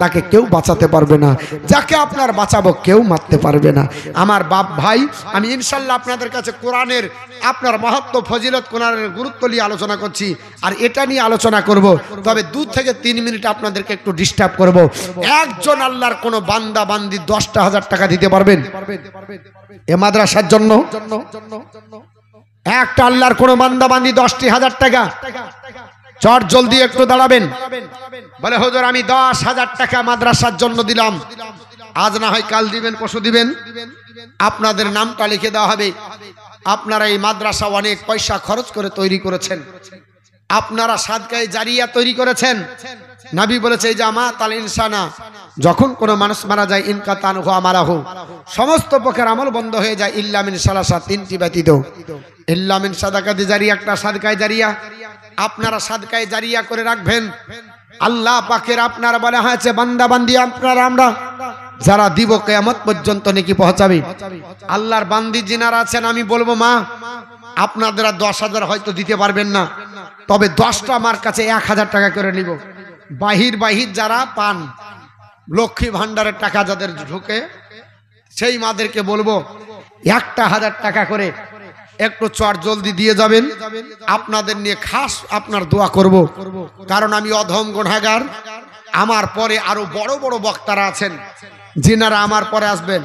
A: তাকে কেউ বাঁচাতে পারবে না, যাকে আপনার বাঁচাবো কেউ মারতে পারবে না। আমার বাপ ভাই, আমি ইনশাল্লাহ আপনাদের কাছে কোরআনের আপনার মাহাত্ম্য, ফজিলত, কোরআনের গুরুত্ব নিয়ে আলোচনা করছি, আর এটা নিয়ে আলোচনা করব। তবে 2 থেকে 3 মিনিট আপনাদেরকে একটু ডিস্টার্ব করব। একজন আল্লাহর কোন বান্দা বান্দি 10,000 টাকা দিতে পারবেন এ মাদ্রাসার জন্য? একটা আল্লাহর কোন বান্দা বান্দি 10,000 টাকা? চট জলদি একটু দাঁড়াবেন। বলে হুজুর আমি 10,000 টাকা মাদ্রাসার জন্য দিলাম। আজ না হয় কাল দিবেন, পরশু দিবেন, আপনাদের নামটা লিখে দেওয়া হবে। আপনারা এই মাদ্রাসা অনেক পয়সা খরচ করে তৈরি করেছেন, আপনারা সাদকায়ে জারিয়া তৈরি করেছেন। নবী বলেছে, এই জামাত আল ইনসানা, যখন কোনো মানুষ মারা যায়, ইনকাতানহু আমারাহু, সমস্ত প্রকার আমল বন্ধ হয়ে যায়, ইল্লা মিন সালাসা, 3টি ব্যতীত। ইল্লা মিন সাদাকাতি জারিয়া, একটা সাদকায়ে জারিয়া। আপনারা সাদকায়ে জারিয়া করে রাখবেন। আল্লাহ পাকের আপনার বলা হয়েছে, বান্দা বান্দি আপনারা আমরা যারা দিব কিয়ামত পর্যন্ত নেকি পৌঁছাবে। আল্লাহর বান্দি যিনারা আছেন, আমি বলবো মা আপনারা 10,000 হয়তো দিতে পারবেন না, তবে 10টা মার কাছে 1000 টাকা করে নিব। বাহির বাহির যারা পান, লক্ষ্মী ভান্ডারের টাকা যাদের ঢুকে, সেই মাদেরকে বলবো 1000 টাকা করে একটু চট জলদি দিয়ে যাবেন। আপনাদের নিয়ে খাস আপনার দোয়া করব, কারণ আমি অধম গুনাহগার। আমার পরে আরো বড় বড় বক্তারা আছেন যিনারা আমার পরে আসবেন।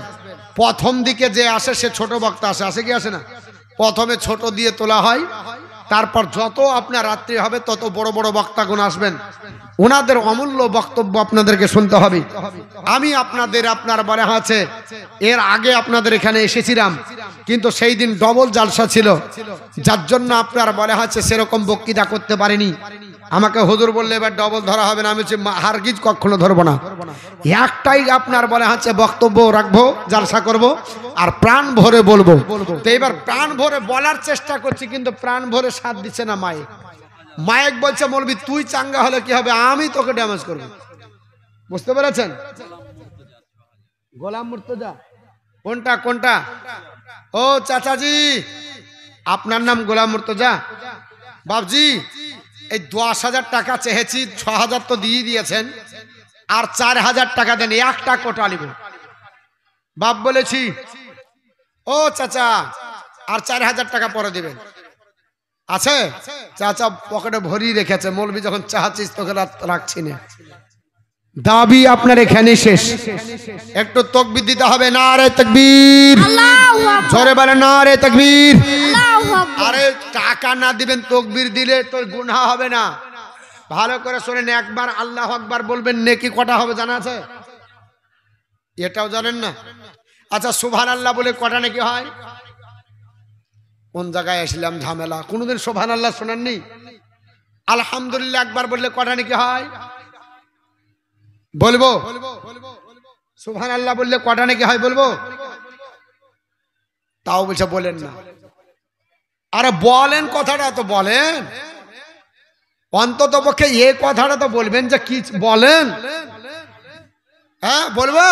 A: প্রথম দিকে যে আসে সে ছোট বক্তা আসে কি আসে না? প্রথমে ছোট দিয়ে তোলা হয়, তারপর যত আপনার রাত্রি হবে তত বড় বড় বক্তাগণ আসবেন, ওনাদের অমূল্য বক্তব্য আপনাদেরকে শুনতে হবে। আমি আপনার বলে আছে এর আগে আপনাদের এখানে এসেছিলাম, কিন্তু সেই দিন ডবল জালসা ছিল, যার জন্য আপনার বলে আছে সেরকম বক্তৃতা করতে পারিনি। আমাকে হুজুর বললে এবার ডবল ধরা হবে না, আমি হারগিজ কখনো ধরবো না। একটাই আপনার বলে আছে বক্তব্য রাখবো, জালসা করব, আর প্রাণ ভরে বলবো। তো এবার প্রাণ ভরে বলার চেষ্টা করছি, কিন্তু প্রাণ ভরে সাথ দিচ্ছে না মাইক। মাইক বলছে মৌলবি তুই চাঙ্গা হলে কি হবে, আমি তোকে ড্যামেজ করব। বুঝতে পেরেছেন? গোলাম মুর্তজা কোনটা কোনটা? ও চাচাজি, আপনার নাম গোলাম মুর্তজা? বাবজি, এই 10,000 টাকা চেয়েছি, 6,000 তো দিয়ে দিয়েছেন, আর 4,000 টাকা দেন, একটা কোটা নিব। বাপ বলেছি ও চাচা আর 4,000 টাকা পরে দিবেন। আছে? চাচা পকেটে ভরি রেখেছে, মৌলবি যখন চাচ্ছিস তোকে রাখছি না। দাবি আপনার এখানে শেষ। একটু তাকবীর দিতে হবে, নারে তাকবীর, জোরে বলেন নারে তাকবীর। আরে টাকা না দিবেন, তাকবীর দিলে তোর গুনাহ হবে না। ভালো করে শুনেন, একবার আল্লাহু আকবার বলবেন, নেকি কটা হবে জানা আছে? এটাও জানেন না? আচ্ছা, সুবহানাল্লাহ বলে কটা নেকি হয়? কোন জায়গায় আসলাম ঝামেলা, কোনদিন সুবহানাল্লাহ শোনেননি? আলহামদুলিল্লাহ একবার বললে কটা নাকি হয়? বলবো? সুবহানাল্লাহ বললে কটা নাকি হয় বলবো? তাও বলছে বলেন না। আরে বলেন, কথাটা তো বলেন, অন্তত পক্ষে এই কথাটা তো বলবেন যে কি বলেন। হ্যাঁ বলবো?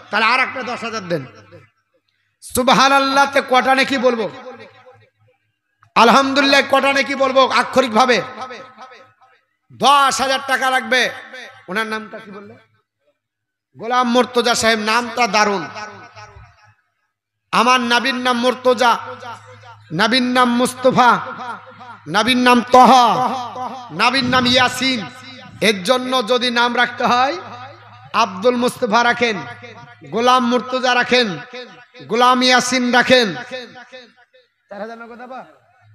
A: তাহলে আর একটা 10,000 দেন। সুবহানাল্লাহ তে কটা নাকি বলবো? আলহামদুলিল্লাহ কটা নাকি বলবো? আক্ষরিক ভাবে 10,000 টাকা লাগবে। ওনার নামটা কি বললেন? গোলাম মুর্তজা সাহেব, নামটা দারুণ। আমার নবীর নাম মুর্তজা, নবীর নাম মুস্তফা, নবীর নাম তহা, নবীর নাম ইয়াসিন। এর জন্য যদি নাম রাখতে হয় আব্দুল মুস্তফা রাখেন, গোলাম মুর্তজা রাখেন, গোলাম ইয়াসিন রাখেন।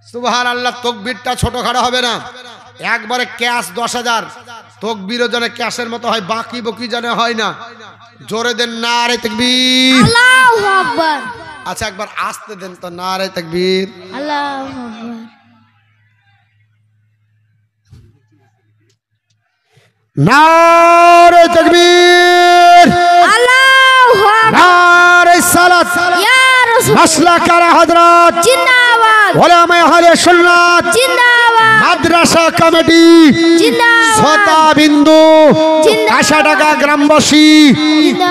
A: সুবহানাল্লাহ, তাকবীরটা ছোটখাটো হবে না, একবারে ক্যাশ 10,000। তাকবীরও যেন ক্যাশের মতো হয়, বাকি বকি যেন হয় না। জোরে দেন নারে তাকবীর,
B: আল্লাহু আকবার।
A: আচ্ছা একবার আস্তে দেন তো, নারে তাকবীর,
B: আল্লাহু আকবার।
A: নারে তাকবীর,
B: আল্লাহু আকবার।
A: নারে সালাত,
B: ইয়া রাসূল,
A: মাসলাকার হযরত
B: জিন্দাবাদ,
A: উলামা আহলে সুন্নাত
B: জিন্দাবাদ,
A: মাদ্রাসা কমিটি
B: জিন্দাবাদ,
A: সতা বিন্দু কাশাটাকা গ্রামবাসী,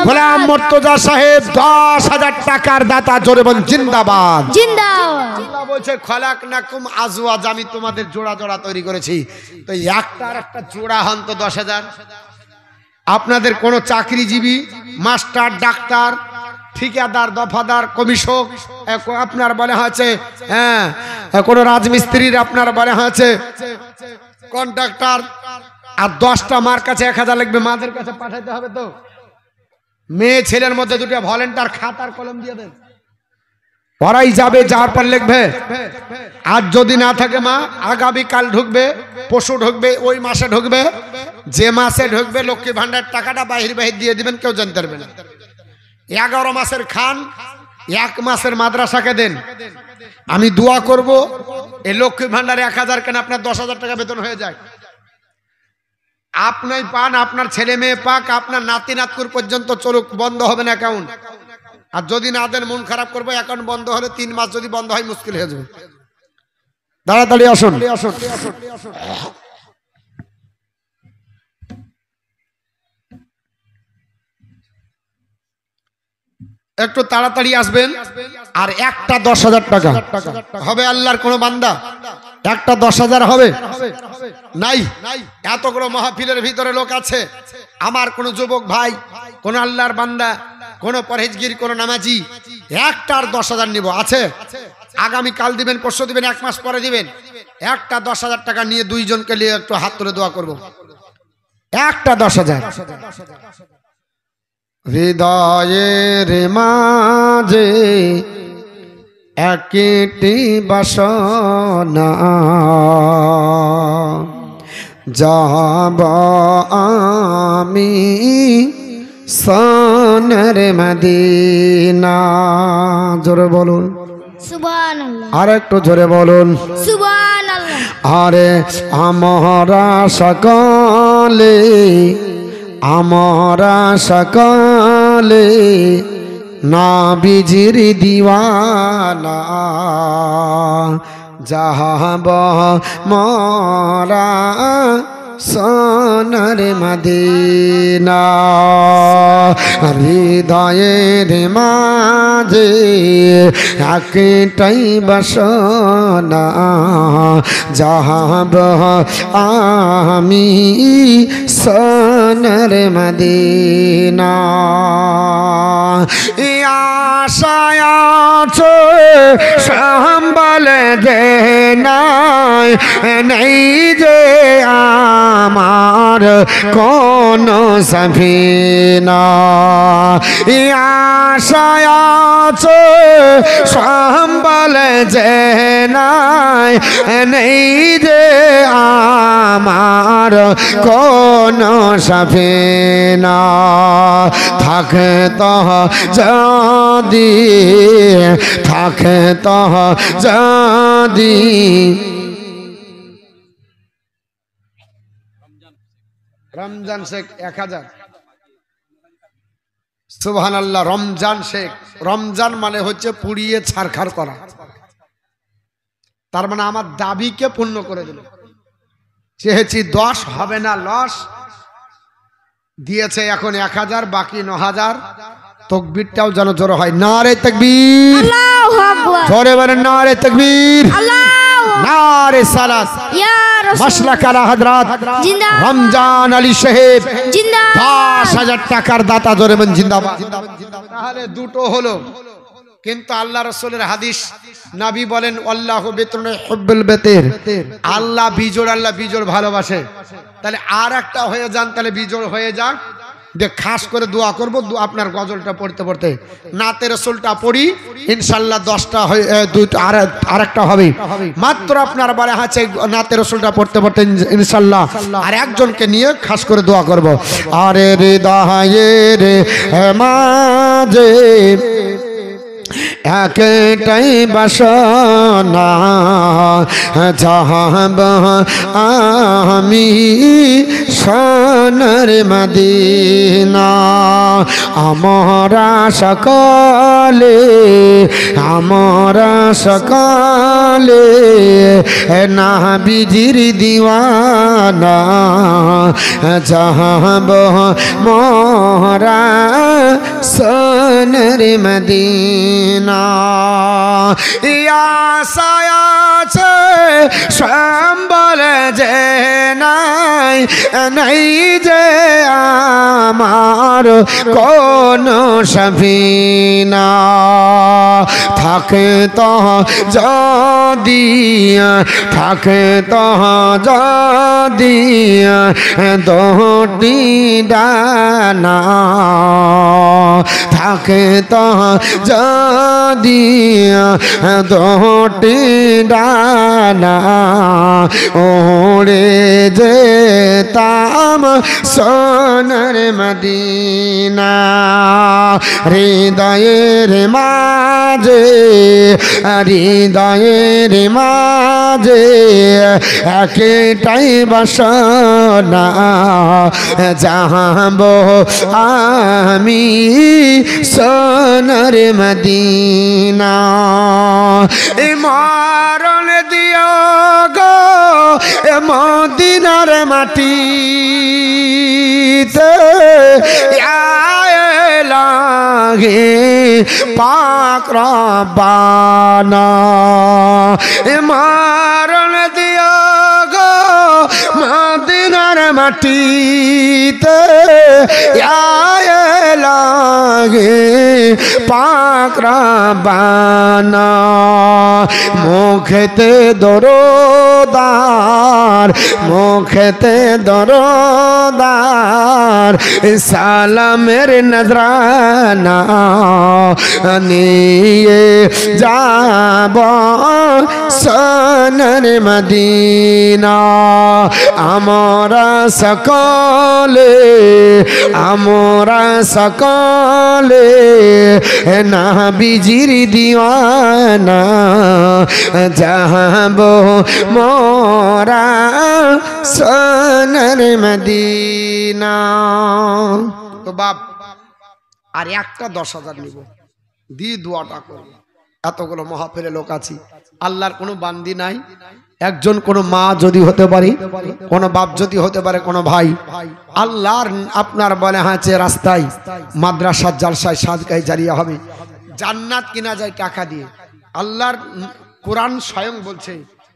A: গোলাম মুর্তজা সাহেব 10,000 টাকার দাতা, জোরে বল জিন্দাবাদ,
B: জিন্দাবাদ।
A: আল্লাহ বলছে খলাকনাকুম আজওয়াজ, আমি তোমাদের জোড়া জোড়া তৈরি করেছি। তো একটার একটা জোড়া হন তো 10,000। আপনাদের কোন চাকরিজীবী, মাস্টার, ডাক্তার, ঠিকাদার, দফাদার, কমিশক, আপনার বলে হয়েছে, হ্যাঁ কোন রাজমিস্ত্রির আপনার বলে হয়েছে, কন্ট্রাক্টর, আর 10টা মার কাছে 1,000 লাগবে, মাদের কাছে পাঠাইতে হবে। তো মেয়ে ছেলের মধ্যে দুটো ভলেন্টার খাতার কলম দিয়ে দেন, ওরাই যাবে, যাওয়ার পর লিখবে। আর যদি না থাকে মা, আগামীকাল ঢুকবে, পশু ঢুকবে, ওই মাসে ঢুকবে, যে মাসে ঢুকবে লক্ষ্মী ভান্ডার টাকাটা বাহির বাহির দিয়ে দিবেন, কেউ জানতে পারবে না। 11 মাসের খান 1 মাসের মাদ্রাসাকে দেন। আমি দোয়া করব এই লক্ষ্মী ভান্ডারে 1,000 কেন আপনার 10,000 টাকা বেতন হয়ে যায়। আপনি পান, আপনার ছেলে মেয়ে পাক, আপনার নাতি নাতকুর পর্যন্ত চলুক, বন্ধ হবে না অ্যাকাউন্ট। আর যদি না দেন মন খারাপ করবো, অ্যাকাউন্ট বন্ধ হলে 3 মাস যদি বন্ধ হয় মুশকিল হয়ে যাবে। তাড়াতাড়ি আসুন। একটু তাড়াতাড়ি আসবেন। আর একটা 10,000 টাকা হবে। আল্লাহর কোন বান্দা একটা 10,000 হবে নাই। এতগুলো মাহফিলের ভিতরে লোক আছে, আমার কোন যুবক ভাই, কোন আল্লাহর বান্দা, কোন পরহেজগির, কোন নামাজি একটার 10,000 নিব আছে? আগামী কাল দিবেন, পরশু দিবেন, 1 মাস পরে দিবেন। একটা 10,000 টাকা নিয়ে দুইজনকে নিয়ে একটু হাত তুলে দোয়া করব। একটা 10,000। হৃদয়ের মাঝে একটি বাসনা, যাব আমি সোনার মদিনা। জোরে বলুন
B: সুবহানাল্লাহ।
A: আর একটু জোরে বলুন
B: সুবহানাল্লাহ।
A: আরে আমরা সকলে, আমরা সকলে নবীজির দিওয়ানা, যাহাব মোরা সোনার মদিনা। হৃদয়ের মাঝে একটাই বাসনা, যাহাব আমি সোনার মদিনা। আশায় আছে সম্বল যে নাই, নেই যে আমার কোন সফিনা। আশায় আছে সম্বল যে নাই, নেই যে আমার কোন সফিনা। থাকে তো যদি, থাকে তো যদি। রমজান শেখ 1000। সুবহানাল্লাহ। রমজান শেখ, রমজান মানে হচ্ছে পুড়িয়ে ছারখার করা, তার মানে আমার দাবিকে পূর্ণ করে দিল। চেয়েছি 10 হবে না লস, দিয়েছে এখন 1000, বাকি 9000। তাকবীরটাও যেন জোরে হয়। নারে তাকবীর,
B: আল্লাহু আকবার।
A: জোরে বলেন নারে তাকবীর,
B: আল্লাহু
A: নারে সালাত।
B: ইয়া রাসূল
A: মাসলাক আলা হযরত
B: জিন্দাবাদ।
A: রমজান আলী সাহেব
B: জিন্দাবাদ।
A: 10,000 টাকার দাতা, জোরে বলেন জিন্দাবাদ। তাহলে দুটো হলো, কিন্তু আল্লাহ রাসূলের হাদিস, নবী বলেন আল্লাহু বিতরুন হুব্বুল বিতির, আল্লাহ বিজোড়, আল্লাহ বিজোড় ভালোবাসে। তাহলে আর একটা হয়ে যান, তাহলে বিজোড় হয়ে যাক। যে খাস করে দোয়া করব, আপনার গজলটা পড়তে পড়তে নাতে রাসূলটা পড়ি, ইনশাআল্লাহ 10টা হয়ে আর একটা হবে মাত্র। আপনার বারে আছে নাতে রাসূলটা পড়তে পড়তে ইনশাআল্লাহ আর একজনকে নিয়ে খাস করে দোয়া করব। আরে হৃদয়ের মাঝে একটাই বাসনা, যাব আমি সোনার মদিনা। আমরা সকলে, আমরা সকলে নবীজির দিওয়ানা, যাব মোরা সোনার মদিনা। আশায় আছে সম্বল যে নাই, নাই যে আমার কোন সফিনা। থাকে তো যদি, থাকে তো যদি দুটি ডানা, থাকে তো যদি দুটি ডানা, ওড়ে যেতাম সোনার মদিনা। হৃদয়ের মাঝে, হৃদয়ের মাঝে একটাই বাসনা, যাব আমি সোনার মদিনা। মরণ দিও গো মদিনার মাটিতে, লাগে পাক রব্বানা। মরণ মাটিতে আয় লাগে পাক রব্বানা মুখেতে দরদার মুখেতে দরদার সালামের নজরানা নিয়ে যাব সোনার মদিনা আমরা সকলে নবীজির দিওয়ানা যাব মোরা সোনার মদিনা। তো বাপ আর একটা 10,000 নিব দিয়ে দোয়াটা করব। এতগুলো মহাফিলে লোক আছি, আল্লাহর কোনো বান্দি নাই, একজন কোনো মা যদি হতে পারে, কোনো বাপ যদি হতে পারে, কোনো ভাই আল্লাহর আপনার বলে হাঁচে রাস্তায় মাদ্রাসার জালসায় সাদকায় জারিয়া হবে, জান্নাত কিনা যায় টাকা দিয়ে। আল্লাহর কোরআন স্বয়ং বলছে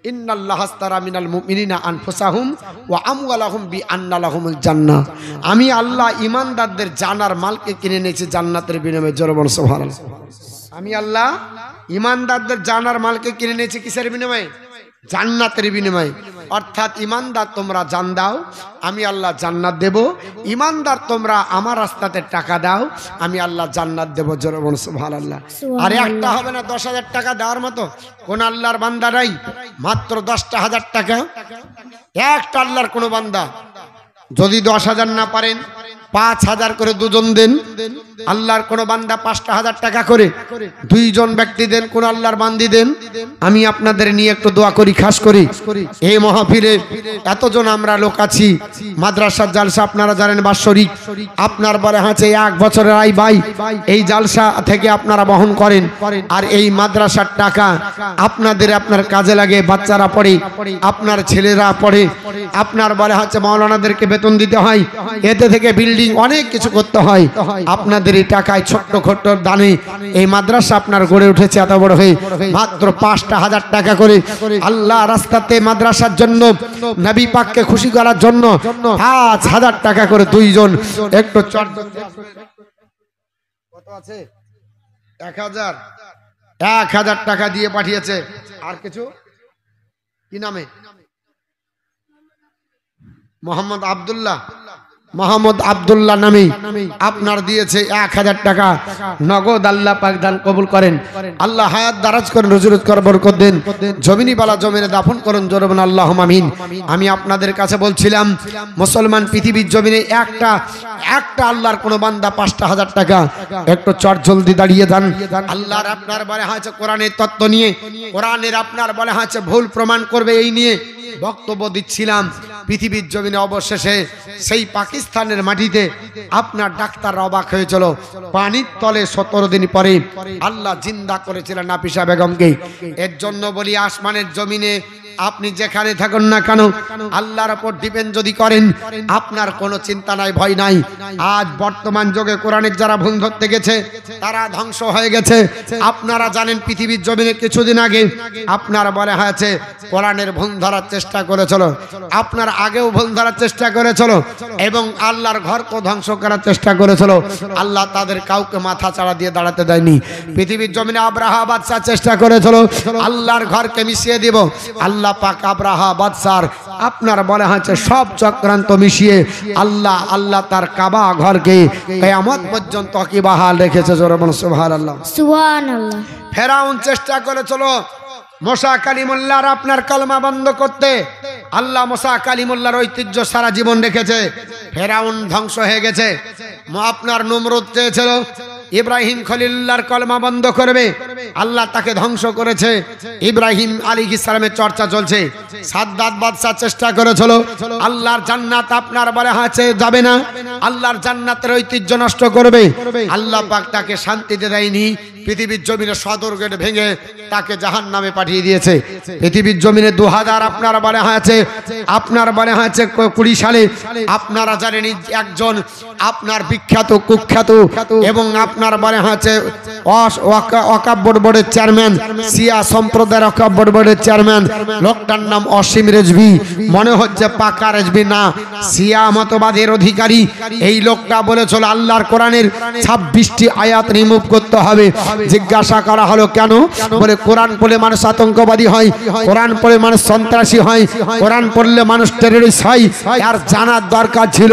A: ইন্নাল্লাহ আস্তারা মিনাল মুমিনিনা আনফুসাহুম ওয়া আমওয়ালাহুম বিআন্না লাহুমুল জান্নাহ। আমি আল্লাহ ঈমানদারদের জানার মালকে কিনে নিয়েছি জান্নাতের বিনিময়ে। জোরে বলুন সুবহানাল্লাহ। আমি আল্লাহ ঈমানদারদের জানার মালকে কিনে নিয়েছি কিসের বিনিময়ে? জান্নাতের বিনিময়ে। অর্থাৎ ঈমানদার তোমরা জান দাও, আমি আল্লাহ জান্নাত দেব। ঈমানদার তোমরা আমার রাস্তাতে টাকা দাও, আমি আল্লাহ জান্নাত দেব। জোরে বলুন সুবহানাল্লাহ। আর একটা হবে না 10,000 টাকা দেওয়ার মতো কোন আল্লাহর বান্দা নাই। মাত্র 10,000 টাকা একটা আল্লাহর কোন বান্দা যদি 10,000 না পারেন 5,000 করে দুজন দেন। আল্লাহর কোন বান্দা 5,000 টাকা করে দুইজন ব্যক্তি দেন, কোন আল্লাহর বান্দি দেন। আমি আপনাদের নিয়ে একটু দোয়া করি, খাস করি এই মাহফিলে এতজন আমরা লোক আছি। মাদ্রাসার জালসা আপনারা জানেন বাৎসরিক, আপনার বলে হাঁচে 1 বছরের আয় ভাই এই জালসা থেকে আপনারা বহন করেন। আর এই মাদ্রাসার টাকা আপনাদের আপনার কাজে লাগে, বাচ্চারা পড়ে, আপনার ছেলেরা পড়ে, আপনার বলে হাঁচে মাওলানাদেরকে বেতন দিতে হয়, এতে থেকে বিল্ডিং অনেক কিছু করতে হয়। আপনাদের এই টাকায় ছোট্ট ছোট্ট দানে এই মাদ্রাসা আপনার গড়ে উঠেছে এত বড় হয়ে। মাত্র 5,000 টাকা করে আল্লাহ রাস্তাতে মাদ্রাসার জন্য, নবী পাককে খুশি করার জন্য 5,000 টাকা করে দুইজন একটু কত আছে 1,000 টাকা দিয়ে পাঠিয়েছে। আর কিছু কি নামে? মোহাম্মদ আব্দুল্লাহ নামে আপনার দিয়েছে 1,000 টাকা নগদ। আল্লাহ পাক দান কবুল করেন, আল্লাহ হায়াত দারাজ করেন, রুজি রোজগার বরকত দেন, জমিনি বালা জমিনে দাফন করেন। জোরে বলুন আল্লাহুম্মা আমিন। আমি আপনাদের কাছে বলছিলাম মুসলমান পৃথিবীর জমিনে একটা আল্লাহর কোন বান্দা 5,000 টাকা একটু চট জলদি দাঁড়িয়ে যান। আল্লাহর আপনার বলে হয়েছে কোরআনের তত্ত্ব নিয়ে, কোরআনের আপনার বলে হয়েছে ভুল প্রমাণ করবে এই নিয়ে বক্তব্য দিচ্ছিলাম। পৃথিবীর জমিনে অবশেষে সেই পাকিস্তানের মাটিতে আপনার ডাক্তার অবাক হয়েছিল, পানির তলে 17 দিন পরে আল্লাহ জিন্দা করেছিলেন নাফিসা বেগমকে। এর জন্য বলি আসমানের জমিনে আপনি যেখানে থাকুন না কেন আল্লাহর উপর ডিপেন্ড যদি করেন আপনার কোনো চিন্তা নাই, ভয় নাই। আজ বর্তমান যুগে কোরআনের যারা ভুল ধরতে গেছে তারা ধ্বংস হয়ে গেছে। আপনারা জানেন পৃথিবীর জমিনে কিছুদিন আগে আপনার বলা হয়েছে কোরআনের ভুল ধরার চেষ্টা করেছিল, আপনার আগেও ভুল ধরার চেষ্টা করেছিল এবং আল্লাহর ঘরকে ধ্বংস করার চেষ্টা করেছিল। আল্লাহ তাদের কাউকে মাথা চাড়া দিয়ে দাঁড়াতে দেয়নি। পৃথিবীর জমিনে আব্রাহা বাদশাহ চেষ্টা করেছিল আল্লাহর ঘরকে মিশিয়ে দিব। আল্লাহ পাক আব্রাহা বাদশার আপনার বলা হয়েছে সব চক্রান্ত মিশিয়ে আল্লাহ তার কাবা ঘরকে কিয়ামত পর্যন্ত কি বহাল রেখেছে। জোরে বলুন সুবহানাল্লাহ।
B: সুবহানাল্লাহ।
A: ফেরাউন চেষ্টা করেছিল মুসা কালিমুল্লাহর আপনার কলমা বন্ধ করতে। আল্লাহ মুসা কালিমুল্লাহর ঐতিহ্য সারা জীবন রেখেছে। ফেরাউন ধ্বংস হয়ে গেছে। আপনার নমরুদ চেয়েছিল ইব্রাহিম খলিলুল্লাহর কলমা বন্ধ করবে, আল্লাহ তাকে ধ্বংস করেছে। ইব্রাহিম আলাইহিস সালামের চর্চা চলছে। সাদ্দাত বাদশা চেষ্টা করেছিল আল্লাহর জান্নাত আপনার বলে আছে যাবে না, আল্লাহর জান্নাতের ঐতিহ্য নষ্ট করবে। আল্লাহ পাক তাকে শান্তিতে দেয়নি। পৃথিবীর জমিনে সদর গেট ভেঙে তাকে জাহান্নামে পাঠিয়ে দিয়েছে। পৃথিবীর জমিনে 2000 আপনার বলে হয়েছে, আপনার বলে হয়েছে 20 সালে। আপনারা জানেন একজন আপনার বিখ্যাত কুখ্যাত এবং আপনার বলে হয়েছে ওয়াকফ বোর্ডের চেয়ারম্যান, শিয়া সম্প্রদায়ের ওয়াকফ বোর্ডের চেয়ারম্যান, লোকটার নাম অসীম রেজভি। মনে হচ্ছে পাকা রেজভি না, শিয়া মতবাদের অধিকারী। এই লোকটা বলেছিল আল্লাহর কোরআনের 26টি আয়াত রিমুভ করতে হবে। জিজ্ঞাসা করা হলো কেন? বলে কোরআন পড়লে মানুষ আতঙ্কবাদী হয়, কোরআন পড়লে মানুষ সন্ত্রাসী হয়, কোরআন পড়লে মানুষ টেররিস্ট হয়। আর জানার দরকার ছিল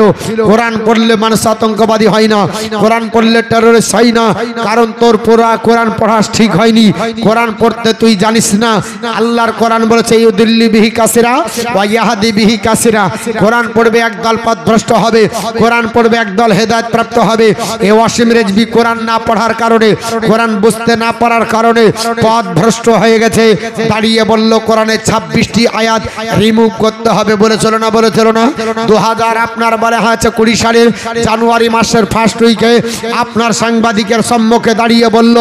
A: কোরআন পড়লে মানুষ আতঙ্কবাদী হয় না, কোরআন পড়লে টেররিস্ট হয় না। কারণ তোর পুরা কোরআন পড়া ঠিক হয়নি, কোরআন পড়তে তুই জানিস না। আল্লাহর কোরআন বলেছে ইউদিল্লি বিহি কাসিরা ওয়া ইয়াহদি বিহি কাসিরা। কোরআন পড়বে একদল পথভ্রষ্ট হবে, কোরআন পড়বে একদল হেদায়েত প্রাপ্ত হবে। এই ওয়াসিম রেজভি কোরআন না পড়ার কারণে, কোরআন বুঝতে না পারার কারণে পথভ্রষ্ট হয়ে গেছে। দাঁড়িয়ে বলল কোরআনের 26টি আয়াত রিমুভ করতে হবে। বলেছিল না? বলেছিল না? 2000 আপনার বলে হয়েছে 20 সালের জানুয়ারি মাসের ফার্স্ট উইকে আপনার সাংবাদিকের সম্মুখে দাঁড়িয়ে বলল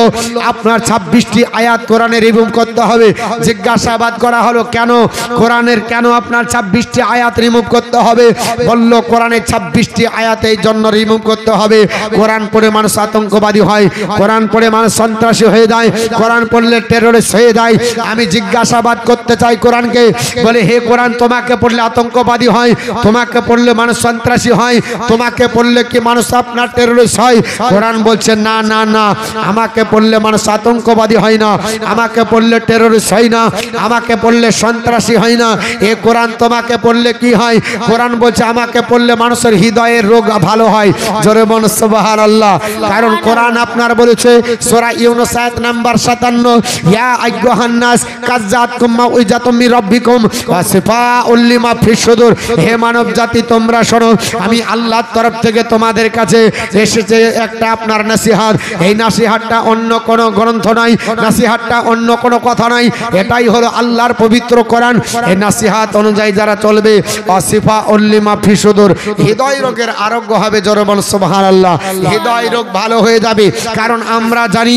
A: আপনার 26টি আয়াত কোরআনে রিমুভ করতে হবে। জিজ্ঞাসাবাদ করা হলো কেন কোরআনের, কেন আপনার 26টি আয়াত রিমুভ করতে হবে? বলল কোরআনের 26টি আয়াত এই জন্য রিমুভ করতে হবে, কোরআন পড়ে মানুষ আতঙ্কবাদী হয়, কোরআন পড়ে মানুষ সন্ত্রাসী হয়ে যায়, কোরআন পড়লে টেররিস্ট হয়ে যায়। আমি জিজ্ঞাসাবাদ করতে চাই কোরআনকে, বলে হে কোরআন, তোমাকে পড়লে আতঙ্কবাদী হয়, তোমাকে পড়লে মানুষ সন্ত্রাসী হয়, তোমাকে পড়লে কি মানুষ আপনার টেররিস্ট হয়? কোরআন বলছে না না না, আমাকে পড়লে মানুষ আতঙ্কবাদী হয় না, আমাকে পড়লে টেররিস্ট হয় না, আমাকে পড়লে সন্ত্রাসী হয় না। এ কোরআন তোমাকে পড়লে কি হয়? কোরআন বলছে আমাকে পড়লে মানুষের হৃদয়ের রোগ ভালো হয়। জোরে বল সুবহানাল্লাহ। কারণ কোরআন আপনার বলেছে সূরা ইউনূস আয়াত নাম্বার 57, ইয়া আইয়ুহান নাস কাজ্জাতকুম মাউইজাতুম মির রাব্বিকুম ওয়া শিফাউল লিমা ফিস সুদূর। হে মানব জাতি তোমরা শোনো, আমি আল্লাহর তরফ থেকে তোমাদের কাছে এসেছে একটা আপনার নসিহত। এই নসিহতটা অন্য কোনো গ্রন্থ নাই, নসিহতটা অন্য কোনো কথা নাই, এটাই হলো আল্লাহর পবিত্র কোরআন। এই নসিহত অনুযায়ী যারা চলবে শিফাউল লিমা ফিস সুদূর, হৃদয় রোগের আরোগ্য হবে। জোরে বল সুবহানাল্লাহ। হৃদয় রোগ ভালো হয়ে যাবে। কারণ আমরা জানি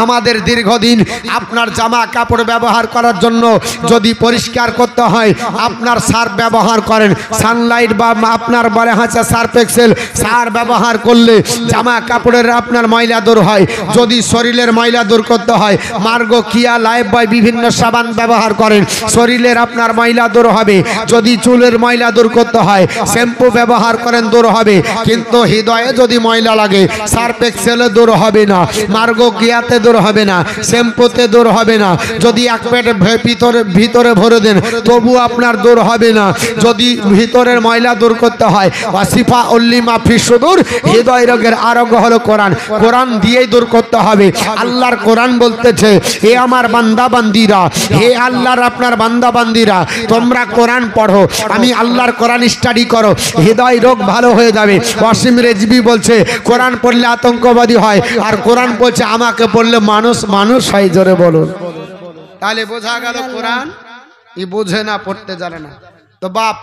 A: আমাদের দীর্ঘদিন আপনার জামা কাপড় ব্যবহার করার জন্য যদি পরিষ্কার করতে হয় আপনার সার্ফ ব্যবহার করেন, সানলাইট বা আপনার বলে হাঁচা সার্ফ এক্সেল সার ব্যবহার করলে জামা কাপড়ের আপনার ময়লা দূর হয়। যদি শরীরের ময়লা দূর করতে হয় মার্গো, কিয়া, লাইফ বয় বিভিন্ন সাবান ব্যবহার করেন, শরীরের আপনার ময়লা দূর হবে। যদি চুলের ময়লা দূর করতে হয় শ্যাম্পু ব্যবহার করেন, দূর হবে। কিন্তু হৃদয়ে যদি ময়লা লাগে সার্ফ এক্সেলে দূর হবে না, মার্গো গিয়াতে দূর হবে না, শ্যাম্পুতে দূর হবে না। যদি এক পেট ভিতরে ভরে দেন তবু আপনার দূর হবে না। যদি ভিতরের ময়লা দূর করতে হয় ওয়াসিফাউল লিমা ফিস সুদূর, হৃদয় রোগের আরোগ্য হলো কোরআন। কোরআন দিয়েই দূর করতে হবে। আল্লাহর কোরআন বলতেছে হে আমার বান্দা বান্দিরা, হে আল্লাহর আপনার বান্দা বান্দিরা, তোমরা কোরআন পড়ো, আমি আল্লাহর কোরআন স্টাডি করো, হৃদয় রোগ ভালো হয়ে যাবে। ওয়াসিম রেজভি বলছে কোরআন পড়লে আতঙ্কবাদী হয়, আর কোরআন বলছে আমাকে পড়লে মানুষ মানুষ হয়। জোরে বলুন। তাহলে বোঝা গেল কোরআন ই বোঝে না, পড়তে জানে না। তো বাপ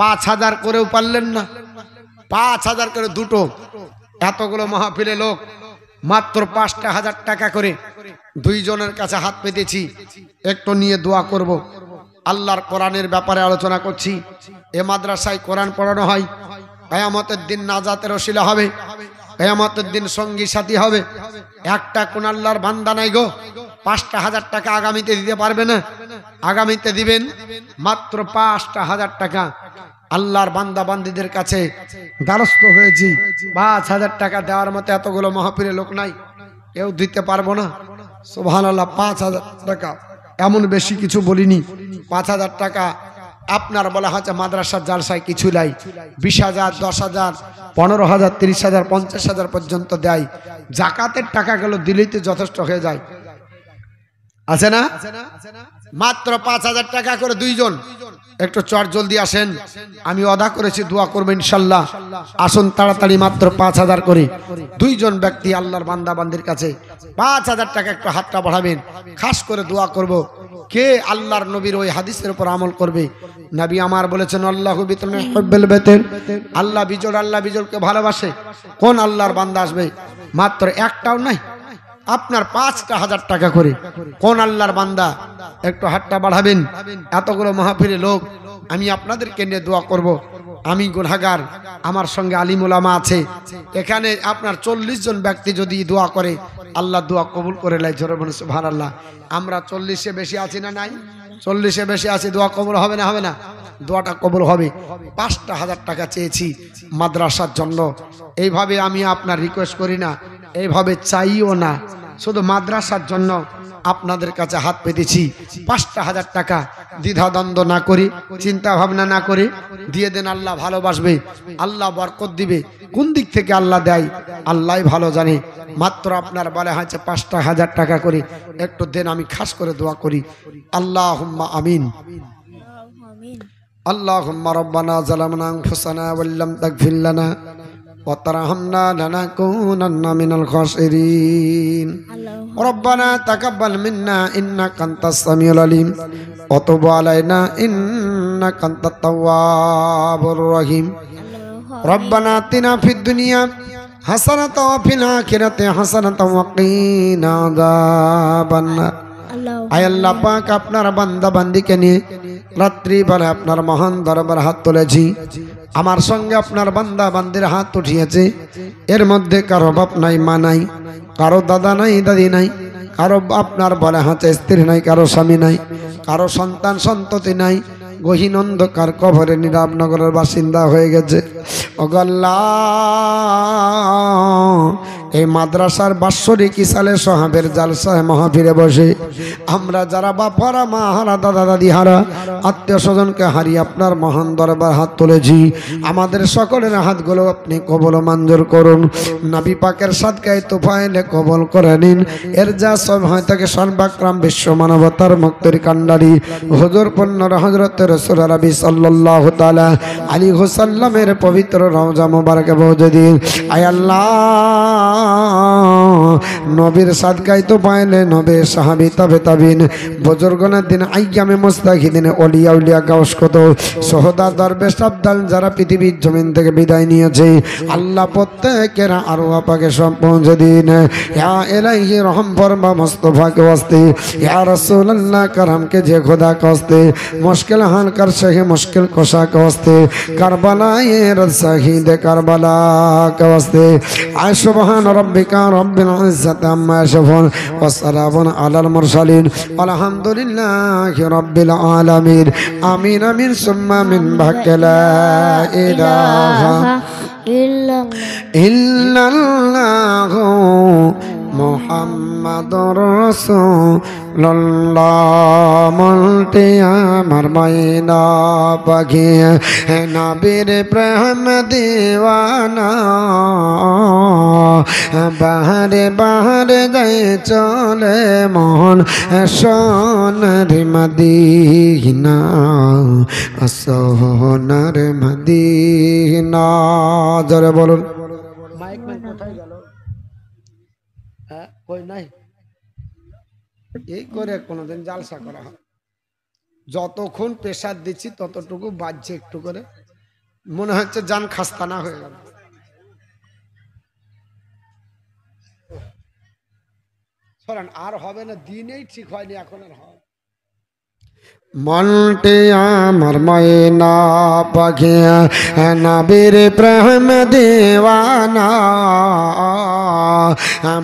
A: 5000 করেও পারলেন না, 5000 করে দুটো, এতগুলো মাহফিলে লোক মাত্র 5,000 টাকা করে দুইজনের কাছে হাত পেতেছি। একটু নিয়ে দোয়া করব। আল্লাহর কোরআনের ব্যাপারে আলোচনা করছি। এ মাদ্রাসায় কোরআন পড়ানো হয়, কিয়ামতের দিন নাজাতের ওসিলা হবে, কিয়ামতের দিন সঙ্গী সাথী হবে। একটা কোন আল্লাহর বান্দা নাই গো 5,000 টাকা আগামীতে দিতে পারবে না? আগামীতে দিবেন মাত্র 5,000 টাকা। আল্লাহর বান্দা বান্দীদের কাছে দ্বারস্থ হয়েছি। 5,000 টাকা দেওয়ার মতো এতগুলো মাহফিলে লোক নাই, কেউ দিতে পারবো না। সুবহানাল্লাহ। 5,000 টাকা এমন বেশি কিছু বলিনি। 5,000 টাকা আপনার বলা হচ্ছে মাদ্রাসার জালসায় কিছু নাই। 20,000, 10,000, 15,000, 30,000, 50,000 পর্যন্ত দেয়। জাকাতের টাকা গুলো দিলেই তো যথেষ্ট হয়ে যায়, আছে না? মাত্র 5,000 টাকা করে দুইজন। একটু চট জলদি আসেন, আমি ওয়াদা করেছি দোয়া করবো ইনশাল্লাহ। আসুন তাড়াতাড়ি, মাত্র 5,000 করে দুইজন ব্যক্তি আল্লাহর বান্দা বান্দির কাছে 5,000 টাকা একটু হাতটা বাড়াবেন। খাস করে দোয়া করব কে আল্লাহর নবীর ওই হাদিসের উপর আমল করবে। নবী আমার বলেছেন আল্লাহু বিতুনে হুব্বুল বেতের, আল্লাহ বিজোড়, আল্লাহ বিজোড়কে ভালোবাসে। কোন আল্লাহর বান্দা আসবে? মাত্র একটাও নাই, আপনার 5,000 টাকা করে। কোন আল্লাহর বান্দা একটু হাতটা বাড়াবেন? এতগুলো মাহফিলে লোক, আমি আপনাদেরকে নিয়ে দোয়া করব। আমি গুনাহগার, আমার সঙ্গে আলিম উলামা আছে, এখানে আপনার 40 জন ব্যক্তি যদি দোয়া করে আল্লাহ দোয়া কবুল করে লাই। জোরে বলুন সুবহানাল্লাহ। আমরা 40-এ বেশি আছি না নাই? 40-এ বেশি আছি, দোয়া কবুল হবে না? হবে না? দোয়াটা কবুল হবে। 5,000 টাকা চেয়েছি মাদ্রাসার জন্য। এইভাবে আমি আপনার রিকোয়েস্ট করি না, এইভাবে চাইও না, শুধু মাদ্রাসার জন্য আপনাদের কাছে হাত পেতেছি। 5,000 টাকা দ্বিধাদ্বন্দ্ব না করি, চিন্তা ভাবনা না করে দিয়ে দেন। আল্লাহ ভালোবাসবে, আল্লাহ বরকত দিবে। কোন দিক থেকে আল্লাহ দেয় আল্লাহই ভালো জানে। মাত্র আপনার বলা হয়েছে 5,000 টাকা করে, একটু দেন, আমি খাস করে দোয়া করি। আল্লাহুম্মা আমিন। আল্লাহুম্মা রব্বানা যালামনা আনফুসানা ওয়া লাম তাগফির লানা ওয়া তারহামনা লানাকুনান্না মিনাল খাসিরিন। রব্বানা তাকাব্বাল মিন্না ইন্নাকা আনতাস সামিউল আলিম ওয়া তুব আলাইনা ইন্নাকা আনতাত তাওয়াবুর রহিম। রব্বানা আতিনা ফিদ দুনিয়া হাসানাতাও ওয়া ফিল আখিরাতি হাসানাতাও ওয়া কিনা আযাবান নার। আয় আল্লাহ পাক, আপনার বান্দা বান্দিকে নিয়ে রাত্রি বেলা আপনার মহান দরবার হাত তুলেছি। আমার সঙ্গে আপনার বান্দা বান্দির হাত উঠিয়েছে। এর মধ্যে কারো বাপ নাই, মা নাই, কারো দাদা নাই, দাদি নাই, কারো আপনার বলে হাতে স্ত্রী নাই, কারো স্বামী নাই, কারো সন্তান সন্ততি নাই। গহীন অন্ধকার কবরে নীরব নগরের বাসিন্দা হয়ে গেছে। ওগো আল্লাহ, এই মাদ্রাসার বাৎসরিক ইসালে সাহাবের জালসায় মাহফিলে বসে আমরা যারা বাপারা, মা হারা, দাদা দাদি হারা, আত্মীয় স্বজনকে হারিয়ে আপনার মহান দরবার হাত তুলেছি। আমাদের সকলের হাতগুলো আপনি কবল মঞ্জুর করুন। নবী পাকের সাদকায়ে তোফায়েলে কবল করে নিন। এর যা সব হয় তাকে সর্বাক্রম বিশ্ব মানবতার মুক্তির কান্ডারি হুজুর পন্নর হযরত রাসূল আরবি সাল্লাল্লাহু তাআলা আলাইহি ওয়াসাল্লামের পবিত্র রওজা মুবারকে পৌঁছে দিন। আয় আল্লাহ, নবীর সাদকায়ে তোফায়েলে নবীর সাহাবী তাবে তাবিন বুজুর্গানের দিন আইয়ামে মুস্তাহিদিন ওলিয়া উলিয়া গাউস কত শহদা দরবেশ আব্দাল যারা পৃথিবীর জমিন থেকে বিদায় নিয়েছে, আল্লাহ প্রত্যেকের আরওয়াহ পাকে সব পৌঁছে দিন। ইয়া ইলাহি রহম ফরমা মুস্তাফা के वास्ते, या रसूल अल्लाह करम के जे खुदा के वास्ते, मुश्किल हाल कर सहे मुश्किल कोशा के वास्ते, करबला ये रद शहीद करबला के वास्ते। आय सुबहान रब्बिका रब्बिल इज्जति अम्मा यसिफून व सलामुन अलल मुरसलीन अल्हम्दुलिल्लाहि रब्बिल आलामीन। आमीन आमीन सुम्मा मिन बकला इलाहा इल्लल्लाहु মুহাম্মাদুর রাসূলুল্লাহ। মনটি আমার ময়না পাখি, নবীর প্রেম দিওয়ানা, বাহারে বাহারে যায় চলে মন সোনার মদিনা, সোনার মদিনা। জোরে বলুন। মাইক ম্যান কোথায় গেল? কই নাই? এই করে কোনোদিন জালসা করা হয়। যতক্ষণ প্রেসার দিচ্ছি ততটুকু বাজছে, একটু করে মনে হচ্ছে জান খাস্তানা হয়ে গেল। শোনেন, আর হবে না, দিনেই ঠিক হয়নি, এখন আর হবে। মনটি আমার ময়না পাখি, নবীর প্রেম দিওয়ানা,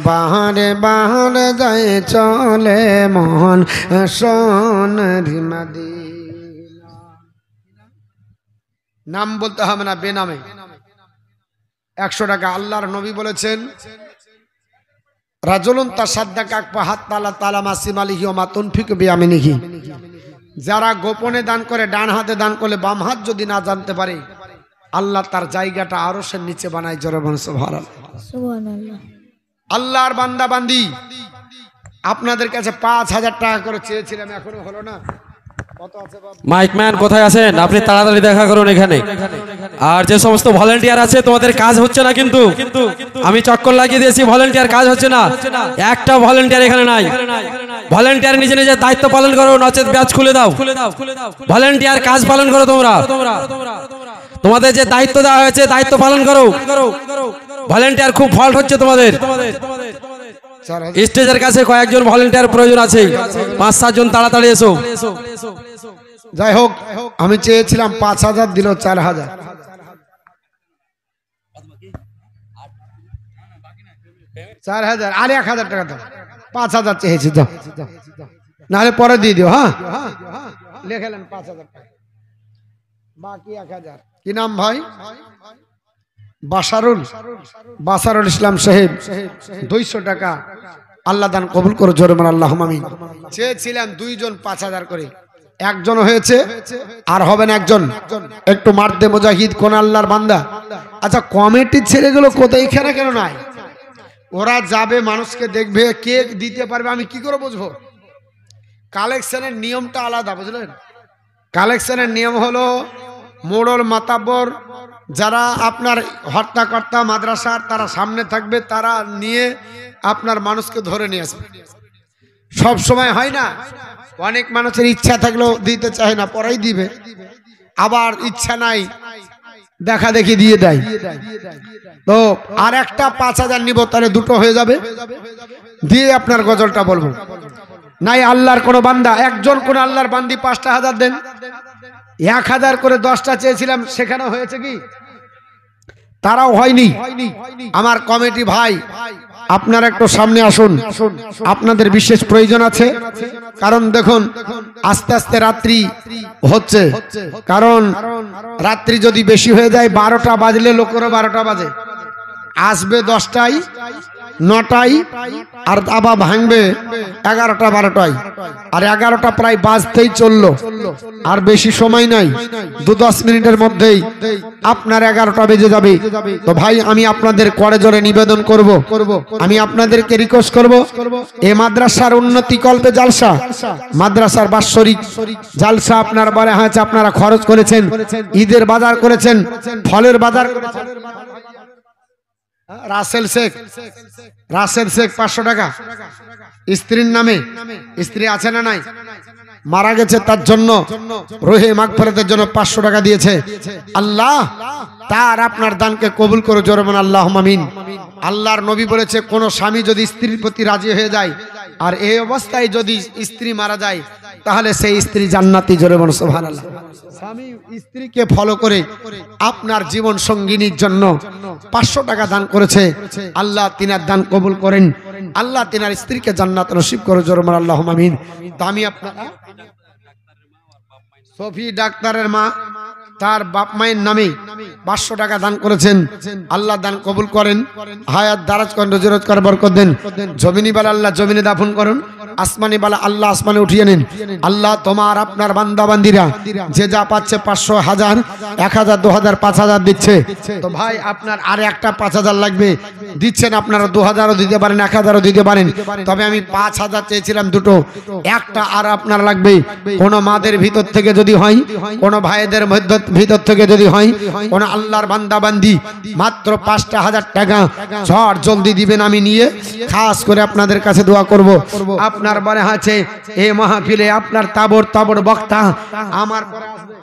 A: বাহারে বাহারে যায় চলে মন সোনার মদিনা। নাম বলতে হবে না, বেনামে 100 টাকা। আল্লাহর নবী বলেছেন, রাজুলুন তাসাদ্দাকা হাত তালা তালা মাসিম আলিহি ওয়া মা তুনফিকু বিয়ামিনিহি। যারা গোপনে দান করে, ডান হাতে দান করলে বাম হাত যদি না জানতে পারে, আল্লাহ তার জায়গাটা আরশের নিচে বানায়। জোরে বলুন সুবহানাল্লাহ। আল্লাহর বান্দা বান্দি, আপনাদের কাছে 5,000 টাকা করে চেয়েছিলাম, এখনো হলো না।
C: মাইক ম্যান কোথায় আছেন? আপনি তাড়াতাড়ি দেখা করুন এখানে। আর যে সমস্ত ভলান্টিয়ার আছে, তোমাদের কাজ হচ্ছে না, কিন্তু আমি চক্কর লাগিয়ে দিয়েছি, ভলান্টিয়ার কাজ হচ্ছে না। একটা ভলান্টিয়ার এখানে নাই। ভলান্টিয়ার নিজে নিজে দায়িত্ব পালন করো, নচেত ব্যাচ খুলে দাও। ভলান্টিয়ার কাজ পালন করো। তোমরা তোমাদের যে দায়িত্ব দেওয়া হয়েছে দায়িত্ব পালন করো। ভলান্টিয়ার খুব ফল্ট হচ্ছে তোমাদের।
A: 4000
C: স্টেজের কাছে কয়েকজন ভলেন্টিয়ার প্রয়োজন আছে, 5-7 জন তাড়াতাড়ি এসো।
A: যাই হোক, আমি চেয়েছিলাম 5000, দিল 4000। আর 1000 টাকা দাও, 5000 চেয়েছি, দাও, নাহলে পরে দিয়ে দিও। হ্যাঁ, লেখালেন 5000 টাকা, বাকি 1000। কি নাম ভাই? বাসারুল ইসলাম সাহেব, 200 টাকা। আল্লাহ দান কবুল করো, জোরে বলেন আল্লাহুম্মা আমিন। চেয়েছিলাম 2 জন 5000 করে, একজন হয়েছে, আর হবে না একজন। একটু মারদে মুজাহিদ, কোন আল্লাহর বান্দা। আচ্ছা, কমিটির ছেলেগুলো কোথায়, এখানে কেন নাই? ওরা যাবে, মানুষকে দেখবে, কে দিতে পারবে, আমি কি করে বুঝবো? কালেকশনের নিয়মটা আলাদা, বুঝলেন? কালেকশনের নিয়ম হলো মোড়ল মাতাব্বর যারা আপনার হর্তাকর্তা মাদ্রাসার, তারা সামনে থাকবে, তারা নিয়ে আপনার মানুষকে ধরে নিয়ে আসবে। সব সময় হয় না, অনেক মানুষের ইচ্ছা থাকলেও দিতে চায় না, পরেই দিবে। আবার ইচ্ছা নাই, দেখা দেখি দিয়ে দেয়। তো আর একটা 5000 নিব, তাহলে 2টো হয়ে যাবে, দিয়ে আপনার গজলটা বলবো। নাই আল্লাহর কোন বান্দা, একজন কোন আল্লাহর বান্দি 5টা হাজার দেন। 1000 করে 10টা চেয়েছিলাম, সেখানে হয়েছে কি? তারাও হয়নি। আমার কমিটি ভাই, আপনারা একটু সামনে আসুন, আপনাদের বিশেষ প্রয়োজন আছে। কারণ দেখুন, আস্তে আস্তে রাত্রি হচ্ছে, কারণ রাত্রি যদি বেশি হয়ে যায়, 12টা বাজলে লোকেরও 12টা বাজে, আসবে 10টায় 9টায়, আর আবার ভাঙবে 11টা 12টায়, আর 11টা প্রায় বাজতেই চললো, আর বেশি সময় নাই, 2-10 মিনিটের মধ্যেই আপনার 11টা বেজে যাবে। তো ভাই, আমি আপনাদের করে জোরে নিবেদন করব, আমি আপনাদেরকে রিকোয়েস্ট করব, এই মাদ্রাসার উন্নতি কল্পে জালসা, মাদ্রাসার বাৎসরিক জালসা আপনার বারে হাঁচ আপনারা খরচ করেছেন, ঈদের বাজার করেছেন, ফলের বাজার করেছেন। রাসেল শেখ 500 টাকা, স্ত্রীর নামে, স্ত্রী আছে না নাই, মারা গেছে, তার জন্য রুহে মাগফিরাতের জন্য 500 টাকা দিয়েছে। আল্লাহ তার আপনার দানকে কবুল করো, জোরে বলেন আল্লাহুম্মা আমিন। আল্লাহর নবী বলেছে, কোন স্বামী যদি স্ত্রীর প্রতি রাজি হয়ে যায়, আর এই অবস্থায় যদি স্ত্রী মারা যায়, তাহলে সেই স্ত্রী জান্নাতি, জোরে বলেন সুবহানাল্লাহ। স্বামী স্ত্রীকে ফলো করে আপনার জীবন সঙ্গিনীর জন্য 500 টাকা দান করেছে, আল্লাহ তিনার দান কবুল করেন, আল্লাহ তিনার স্ত্রীকে জান্নাত নসিব করো, জোরে বলেন আল্লাহুম্মা আমিন। তো আমি আপনার সফি ডাক্তারের মা, তার বাপ মায়ের নামে 500 টাকা দান করেছেন, আল্লাহ দান কবুল করেন, হায়াত দারাজ করেন, রোজি রোজগার বরকত দেন। জমিনি বালা আল্লাহ জমিনে দাফন করুন, আসমানি বালা আল্লাহ আসমানে উঠিয়ে নেন। আল্লাহ তোমার আপনার বান্দা বান্দিরা যে যা পাচ্ছে, 500, 1000, 1000, 2000, 5000 দিচ্ছে। তো ভাই, আপনার আর একটা 5000 লাগবে, দিচ্ছেন আপনারা 2000ও দিতে পারেন, 1000ও দিতে পারেন। তবে আমি 5000 চেয়েছিলাম, 2টো, একটা আর আপনার লাগবে। কোন মাদের ভিতর থেকে যদি হয়, কোন ভাইদের ভিতর থেকে যদি হয়, কোন আল্লাহর বান্দা বান্দি মাত্র 5000 টাকা ঝড় জলদি দিবেন, আমি নিয়ে খাস করে আপনাদের কাছে দোয়া করব। আপনার বারে আছে এই মাহফিলে আপনার তাবড় বক্তা আমার পরে আসবে।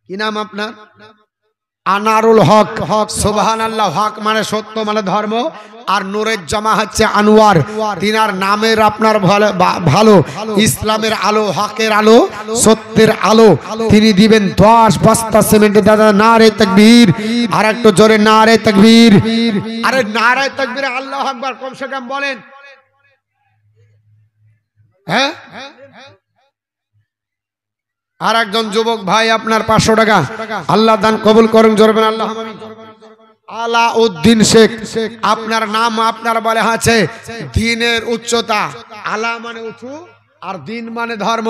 A: কি নাম আপনার? আনারুল হক। সুবহানাল্লাহ। হক মানে সত্য, মানে ধর্ম, আর নূরের জমা হচ্ছে আনোয়ার। তিনার নামের আপনার ভালো, ইসলামের আলো, হকের আলো, সত্যের আলো। তিনি দিবেন 10 বস্তা সিমেন্ট। দাদা নারে তাকবীর, আর একটু জোরে নারে তাকবীর। আরে নারে তাকবীর, আল্লাহু আকবার কমসে কম বলেন। হ্যাঁ, আর একজন যুবক ভাই আপনার 500 টাকা, আল্লাহ দান কবুল করুন, জোরবেন আল্লাহ। আলাউদ্দিন শেখ, আপনার নাম আপনার বলে আছে দ্বীনের উচ্চতা। আলা মানে উঁচু, আর দ্বীন মানে ধর্ম,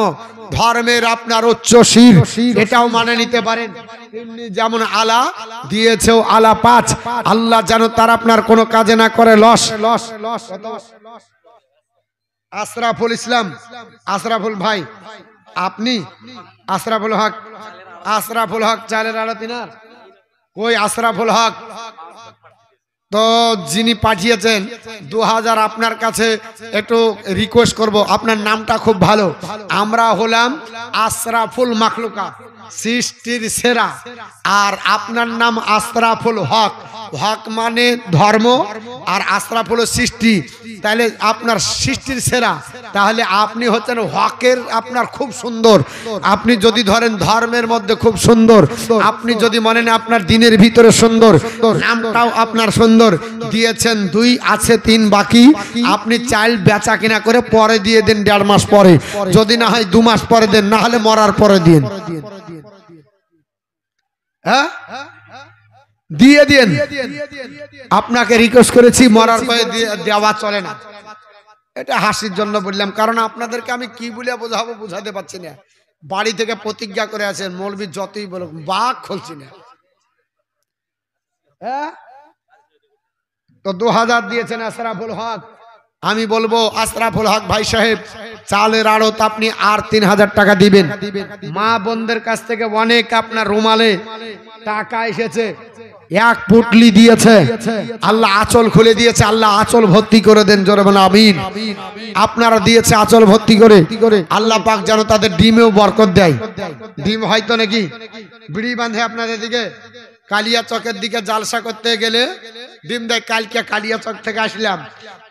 A: ধর্মের আপনার উচ্চ শির, এটাও মানে নিতে পারেন। যেমন আলা দিয়েছেও আলা 5। আল্লাহ যেন তার আপনার কোনো কাজে না করে লস। আশরাফুল ইসলাম, আশরাফুল ভাই, আপনি আশরাফুল হক, আশরাফুল হক চালের আলো তিনার কই? আশরাফুল হক তো যিনি পাঠিয়েছেন 2000, আপনার কাছে একটু রিকোয়েস্ট করব, আপনার নামটা খুব ভালো। আমরা হলাম আশরাফুল মাখলুকাত, সৃষ্টির সেরা, আর আপনার নাম আশরাফুল হক। হক মানে ধর্ম, আর আশরাফুল সৃষ্টি, তাহলে আপনার সৃষ্টির সেরা, তাহলে আপনি হচ্ছেন হকের, আপনার খুব সুন্দর। আপনি যদি ধরেন ধর্মের মধ্যে খুব সুন্দর, আপনি যদি মনে নেন আপনার দিনের ভিতরে সুন্দর, নামটাও আপনার সুন্দর। দিয়েছেন 2, আছে 3 বাকি। আপনি চাইল বেচা কিনা করে পরে দিয়ে দেন, 1.5 মাস পরে, যদি না হয় 2 মাস পরে দেন, না হলে মরার পরে দিন। হ্যাঁ, দিয়ে দিন। আপনাকে রিকোয়েস্ট করেছি, মরার পরে দেওয়া চলে না। এটা হাসির জন্য বললাম, কারণ আপনাদেরকে আমি কি বলে বোঝাবো বোঝাতে পারছি না। বাড়ি থেকে প্রতিজ্ঞা করে আছেন, মৌলবি যতই বলুক বাঘ খুলছি না। তো 2000 দিয়েছেন আশরাফুল হক। আমি বলবো আশরাফুল হক ভাই সাহেব, চালের আড়ত আপনি আর 3000 টাকা দিবেন। মা বোনদের কাছ থেকে অনেক আপনার রুমালে টাকা এসেছে, 1 পুটলি দিয়েছে, আল্লাহ আঁচল খুলে দিয়েছে, আল্লাহ আঁচল ভর্তি করে দেন, জোরে বলেন আমিন। আপনারা দিয়েছে আঁচল ভর্তি করে, আল্লাহ পাক যেন তাদের ডিমেও বরকত দেয়। ডিম হয়তো নাকি বিড়ি বাঁধে আপনাদের দিকে, কালিয়া চকের দিকে জালসা করতে গেলে ডিম দেয়। কালকে কালিয়া চক থেকে আসলাম,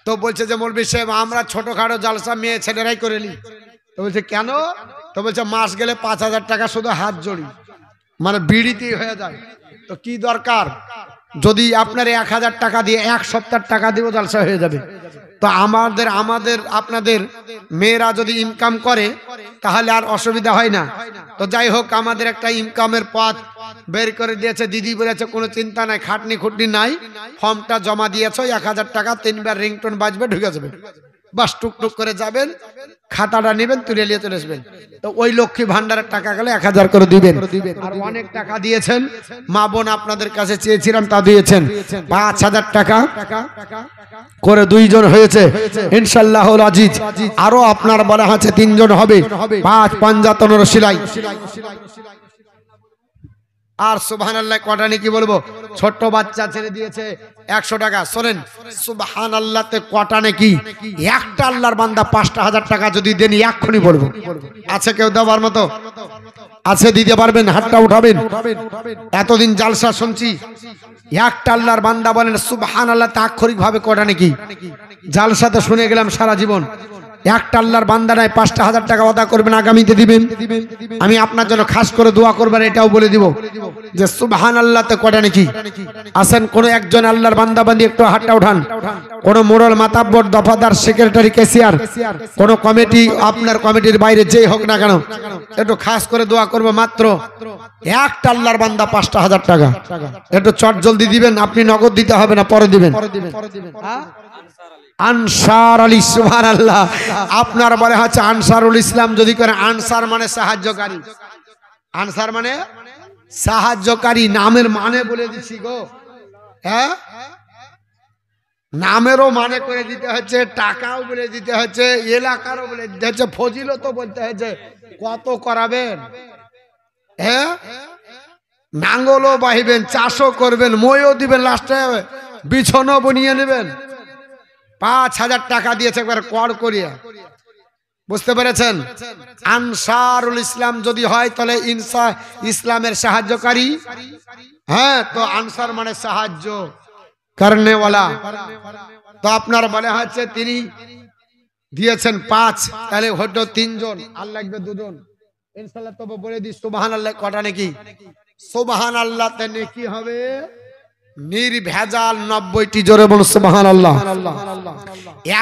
A: তো বলছে যে মৌলবি সাহেব আমরা ছোটখাটো জালসা মেয়ে ছেলেরাই করে নি। তো বলছে কেন? তো বলছে মাস গেলে 5000 টাকা শুধু হাত জড়ি, মানে বিড়িতেই হয়ে যায়। তো কি দরকার, যদি আপনার 1000 টাকা দিয়ে 1 সপ্তাহ টাকা দিব, জালসা হয়ে যাবে। তো আমাদের আপনাদের মেয়েরা যদি ইনকাম করে তাহলে আর অসুবিধা হয় না। তো যাই হোক, আমাদের একটা ইনকামের পথ বের করে দিয়েছে। দিদি বলেছে কোনো চিন্তা নাই, খাটনি খুটনি নাই, ফর্মটা জমা দিয়েছো, 1000 টাকা 3 বার রিংটোন বাজবে, ঢুকে যাবে, বাস টুকটুক করে যাবেন, খাতাটা নেবেন, তুলে নিয়ে চলে আসবেন। তো ওই লক্ষ্মী ভান্ডারের টাকা গেলে 1000 করে দিবেন। আর অনেক টাকা দিয়েছেন, মা বোন আপনাদের কাছে চেয়েছিলাম তা দিয়েছেন। 5000 টাকা করে 2 জন হয়েছে ইনশাআল্লাহুল আজিজ। আরো আপনার বলা আছে 3 জন হবে, 5 55 সিলাই। আর সুবহানাল্লাহ কটা নাকি বলবো, ছোট্ট বাচ্চা ছেড়ে দিয়েছে 100 টাকা। শোনেন সুবহানাল্লাহতে কটা নাকি, একটা আল্লাহর বান্দা 5000 টাকা যদি দেন এক্ষুনি বলবো। আছে কেউ দেওয়ার মতো? আছে, দিতে পারবেন? হাতটা উঠাবেন। এতদিন জালসা শুনছি, একটা আল্লাহর বান্দা বলেন সুবহানাল্লাহ তাৎক্ষণিক ভাবে কটা নাকি? জালসাতে শুনে গেলাম সারা জীবন, একটা আল্লাহর বান্দা নাই 5000 টাকা ওয়াদা করবেন আগামীতে দিবেন। আমি আপনার জন্য খাস করে দোয়া করবেন, এটাও বলে দিব যে সুবহানাল্লাহতে কটা নাকি। আসেন কোন একজন আল্লাহর বান্দা বান্দি একটু হাতটা উঠান। কোন মোড়ল মাতাব্বর দফাদার সেক্রেটারি ক্যাশিয়ার কোন কমিটি, আপনার কমিটির বাইরে যেই হোক না কেন, একটু খাস করে দোয়া করবো। মাত্র একটা আল্লাহর বান্দা 5000 টাকা, একটু চট জলদি দিবেন। আপনি নগদ দিতে হবে না, পরে দিবেন। আনসার আলী, সুবহানাল্লাহ। আপনার বলে হচ্ছে আনসারুল ইসলাম। যদি করে আনসার মানে সাহায্যকারী, আনসার মানে সাহায্যকারী। নামের মানে বলে দিচ্ছি গো, হ্যাঁ, নামেরও মানে করে দিতে হচ্ছে, টাকাও বলে দিতে হচ্ছে, এলাকারও বলে দিতে হচ্ছে, ফজিলতও বলতে হচ্ছে। কত করাবেন? হ্যাঁ, নাঙ্গলও বাহিবেন, চাষও করবেন, মইও দিবেন, লাস্টে বিছনও বনিয়ে নেবেন। 5000 টাকা দিয়েছে একবার কর করিয়া, বুঝতে পেরেছেন? আনসারুল ইসলাম যদি হয় তাহলে ইসলামের সাহায্যকারী। হ্যাঁ, তো আনসার মানে সাহায্য করনেওয়ালা। তো আপনার বলে হচ্ছে তিনি দিয়েছেন 5, তাহলে হয়তো 3 জন, আর লাগবে 2 জন ইনশাআল্লাহ। তবে বলে দিই সুবহানাল্লাহ কটা নাকি? সুবহানাল্লাহ তে নেকি হবে নির্ভেজাল 90টি। জোরে বল সুবহানাল্লাহ।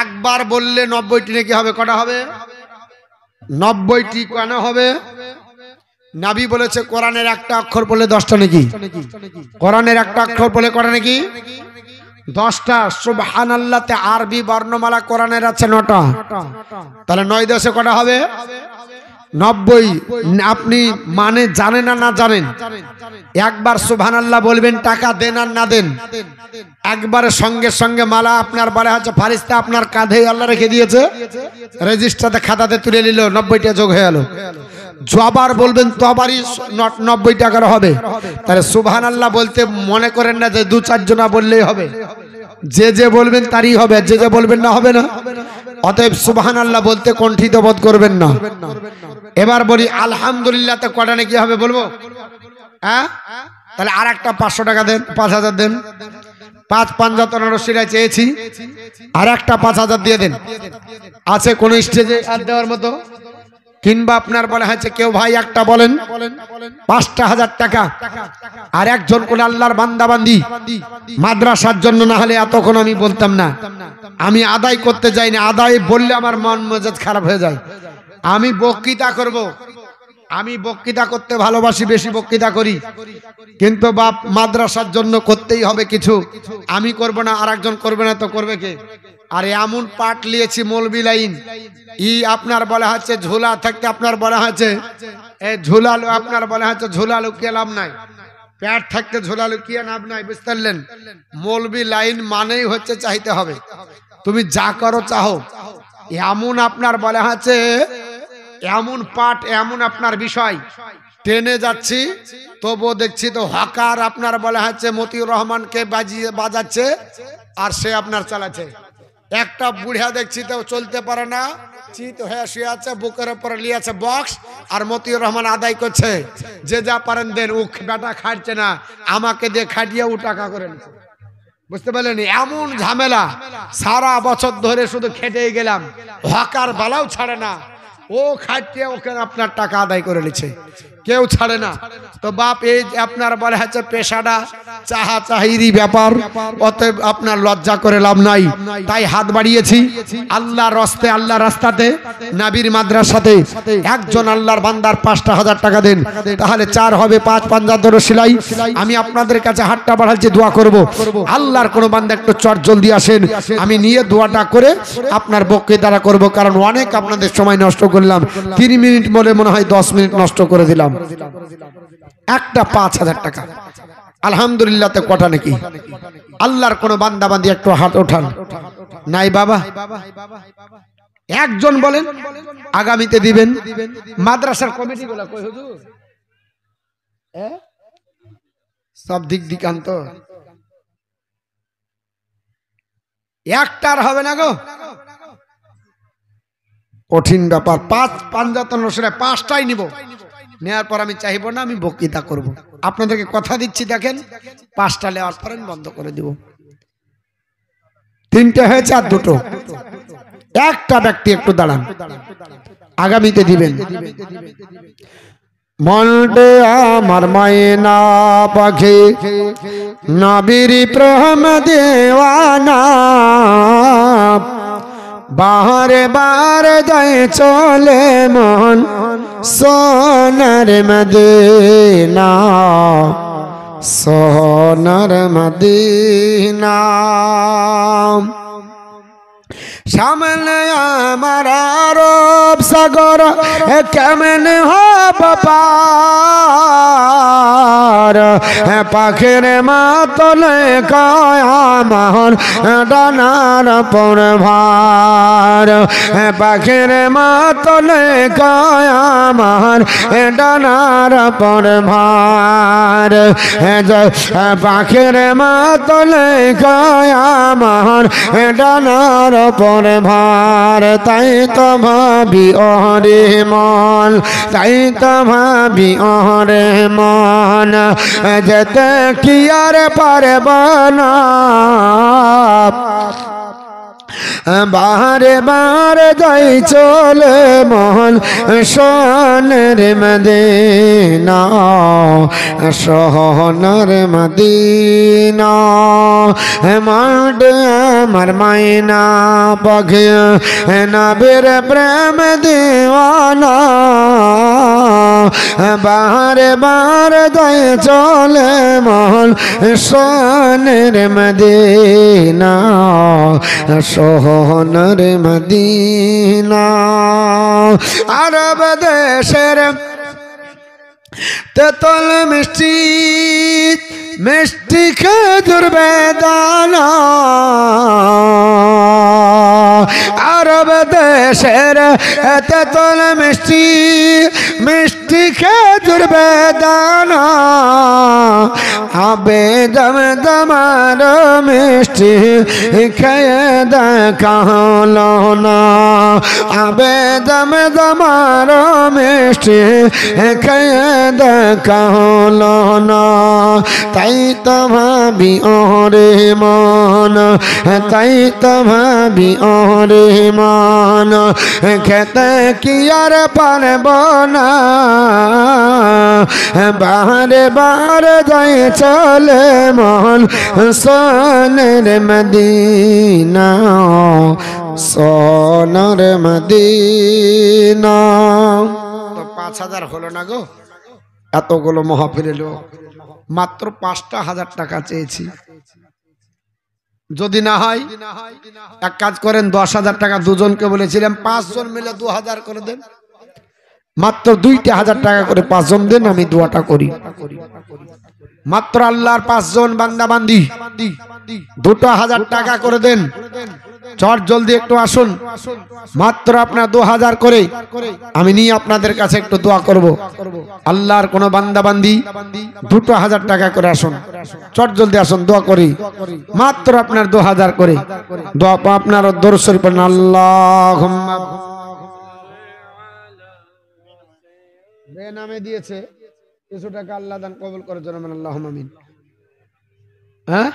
A: একবার বললে 90টি নাকি হবে। কটা হবে? 90টি। কেন হবে? নবী বলেছে কোরআনের একটা অক্ষর বললে 10টা নাকি। কোরআনের একটা অক্ষর বলে কটা নাকি? 10টা। সুবহানাল্লাহতে আরবি বর্ণমালা কোরআনের আছে 9টা, তাহলে 9 10 কটা হবে? 90। আপনি মানে জানেন না না জানেন, একবার সুবহানাল্লাহ বলবেন, টাকা দেন আর না দেন, একবারে সঙ্গে সঙ্গে মালা আপনার বলা হচ্ছে ফারিস্তা আপনার কাঁধে আল্লাহ রেখে দিয়েছে, রেজিস্টারে খাতাতে তুলে নিল, 90টা যোগ হয়ে গেল। জবার বলবেন তবারই 90 টাকার হবে। তাহলে সুবহানাল্লাহ বলতে মনে করেন না যে 2-4 জনা বললেই হবে, যে যে বলবেন তারই হবে, যে যে বলবেন না হবে না। অতএব সুবহানাল্লাহ বলতে কণ্ঠিত বোধ করবেন না। এবার বলি আলহামদুলিল্লাহ তে কটা নাকি হবে বলবো? হ্যাঁ, তাহলে আর একটা 500 টাকা দেন, 5000 দেন। 5 5 রসিরায় চেয়েছি, আর একটা 5000 দিয়ে দেন। আছে কোন স্টেজে আর দেওয়ার মতো? কিংবা আপনার বলা হয়েছে কেউ ভাই একটা বলেন 5,000 টাকা, আর একজন কোন আল্লাহর বান্দাবান্দি মাদ্রাসার জন্য, না হলে এতক্ষণ আমি বলতাম না। আমি আদায় করতে যাই না, আদায় বললে আমার মন মেজাজ খারাপ হয়ে যায়। আমি বক্তৃতা করব, আমি বক্তৃতা করতে ভালোবাসি, বেশি বক্তৃতা করি, কিন্তু বাপ মাদ্রাসার জন্য করতেই হবে কিছু। আমি করব না, আর একজন করবে না, তো করবে কে? আর এমন পাট নিয়েছি মৌলবি লাইন, আপনার বলা হচ্ছে ঝোলা থাকতে, আপনার বলা হচ্ছে ঝোলালো, আপনার বলা হচ্ছে ঝোলা লুকিয়ে লাভ নাই, প্যাট থাকতে ঝোলা লুকিয়ে লাভ নাই, বুঝতে পারলেন? মৌলবি লাইন মানেই হচ্ছে চাইতে হবে, তুমি যা করো চাহো। এমন আপনার বলা হচ্ছে এমন পাট, এমন আপনার বিষয় টেনে যাচ্ছি, তবুও দেখছি তো হকার আপনার বলা হচ্ছে মতিউর রহমানকে বাজাচ্ছে, আর সে আপনার চালাচ্ছে। একটা বুড়া দেখছি তো চলতে পারে না, চিত হয়ে শুয়ে আছে, বুকের উপর লিয়েছে বক্স, আর মতিউর রহমান আদায় করছে, যে যা পারেন দেন। ও বেটা খাটছে না, আমাকে দিয়ে খাটিয়ে ও টাকা করে নিচ্ছে, বুঝতে পারলেন? এমন ঝামেলা, সারা বছর ধরে শুধু খেটেই গেলাম, হকার বালাও ছাড়ে না, ও খাটিয়ে ওকে আপনার টাকা আদায় করে নিচ্ছে, কেউ ছাড়ে না। তো বাপ এই আপনার বলা হচ্ছে পেশাটা চাহা চাহিরি ব্যাপার, অতএব আপনার লজ্জা করে লাভ নাই। তাই হাত বাড়িয়েছি আল্লাহর রাস্তায়, আল্লাহর রাস্তাতে, নবীর মাদ্রাসাতে একজন আল্লাহর বান্দার 5,000 টাকা দেন, তাহলে 4 হবে, 5 5 সেলাই। আমি আপনাদের কাছে হাতটা বাড়াচ্ছি, দোয়া করব। আল্লাহর কোনো বান্দা একটু চট জলদি আসেন, আমি নিয়ে দোয়াটা করে আপনার বক্তৃতা করব, কারণ অনেক আপনাদের সময় নষ্ট করলাম। 3 মিনিট বলে মনে হয় 10 মিনিট নষ্ট করে দিলাম। একটা 5,000 টাকা আলহামদুলিল্লাহ তে কটা নাকি? আল্লাহর কোন বান্দা বান্দি একটু হাত ওঠান। নাই বাবা, একজন বলেন, আগামীতে দিবেন। মাদ্রাসার কমিটি গুলা কই হুজুর? সব দিক দিকান্ত একটার হবে না গো, কঠিন ব্যাপার। 5 5 5টাই নিব, নেওয়ার পর আমি চাইব না, আমি বক্তৃতা করব। আপনাদেরকে কথা দিচ্ছি, দেখেন 5টা নেওয়ার পর আমি বন্ধ করে দিব। 3টে হয়েছে আর 2টো। একটা ব্যক্তি একটু দাঁড়ান, আগামীতে দিবেন। মনটে আমার মায়না পাখি, নবীর প্রেম দেওয়ানা, বাহারে বারে যায় চলে মন সোনার মদিনা, সোনার মদিনা। সামনে আমার আরব সাগর, কেমন হব পার, পাখির মাতলে কায়ামর ডানার পর ভার, পাখির মাতলে কায়ামর ডানার পর ভার, পাখির মাতলে কায়ামর ডানার পর ভার। তাই তো ভাবি ওরে মন, তাই তো ভাবি ওরে মন, যেতে কি আর পারব না, বারে বারে যাই চলে মন সোনার মদিনা, সোনার মদিনা। মাডে আমার মায়না পাখি, নবীর প্রেম দেওয়ানা, বারে বারে যাই চলে মন সোনার মদিনা, সোনার মদিনা। আরব দেশের তেতল মিষ্টি, মিষ্টি খেজুর বেদানা, আরব দেশের তেতল মিষ্টি, মিষ্টি খেজুর বেদানা, আবে দমদমার মিষ্টি খেয়ে দেখালো না আবেদম তোমার মিষ্টি খেয়ে দেখালো না তাই তো ভাবি ওরে মন তাই তো ভাবি ওরে মন খেতে কি আর পারব না বারে বারে যাই চলে মন সোনার মদিনা সোনার মদিনা তো 5000 হলো না গো এতগুলো মাহফিলে লোক মাত্র 5,000 টাকা চেয়েছি যদি না হয় এক কাজ করেন 10,000 টাকা দুজনকে বলেছিলাম 5 জন মিলে 2,000 করে দেন মাত্র 2,000 টাকা করে 5 জন দেন আমি দোয়াটা করি মাত্র আল্লাহর 5 জন বান্দা বান্দি 2,000 টাকা করে দেন চট জলদি একটু আসুন মাত্র আপনার 2,000 করে আমি নিয়ে আপনাদের কাছে একটু দোয়া করব আল্লাহর কোন বান্দা বান্দি 2,000 টাকা করে আসুন চট জলদি আসুন দোয়া করি মাত্র আপনার 2,000 করে দোয়া আপনার দরুদ শরীফ পড়ুন আল্লাহুম্মা বেনামে দিয়েছে কিছু টাকা আল্লাহ দান কবুল করে জন্য আল্লাহুম্মা আমিন হ্যাঁ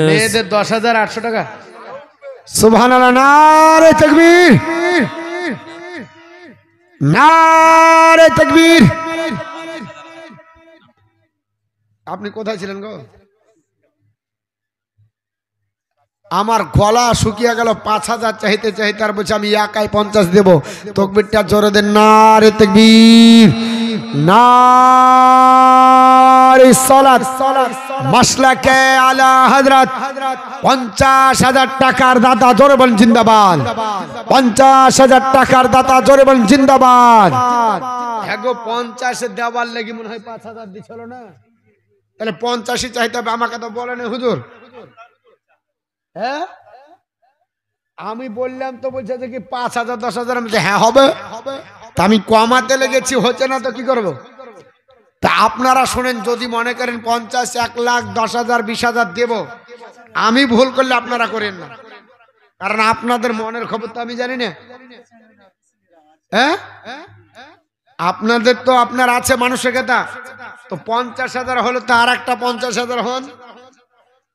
A: মেয়েদের 10,800 টাকা সুবহানাল্লাহ নারে তাকবীর নারে তাকবীর আপনি কোথায় ছিলেন গো আমার গলা শুকিয়ে গেল 5,000 চাইতে চাইতে আর বলছে আমি একাই 50 দেব তাকবীরটা জোরে দেন নারে তাকবীর নারে সালাত মাসলাকে আলা হযরত 50,000 টাকার দাতা জোরে বলেন জিন্দাবাদ 50,000 টাকার দাতা জোরে বলেন জিন্দাবাদ এগো 50 দেওয়ার লাগি মনে হয় 5,000 দিছিল না তাহলে 50 চাইতে হবে আমাকে তো বলেন হুজুর হ্যাঁ আমি বললাম তো বলছে যে কি 5,000 10,000 আমি হ্যাঁ হবে তা আমি কমাতে লেগেছি হচ্ছে না তো কি করব তা আপনারা শুনেন যদি মনে করেন 50 1 লাখ 10,000 20,000 দেব আমি ভুল করলে আপনারা করেন না কারণ আপনাদের মনের খবর তো আমি জানি না হ্যাঁ আপনাদের তো আপনার আছে মানুষের কথা তো 50,000 হলো তো আর একটা 50,000 হন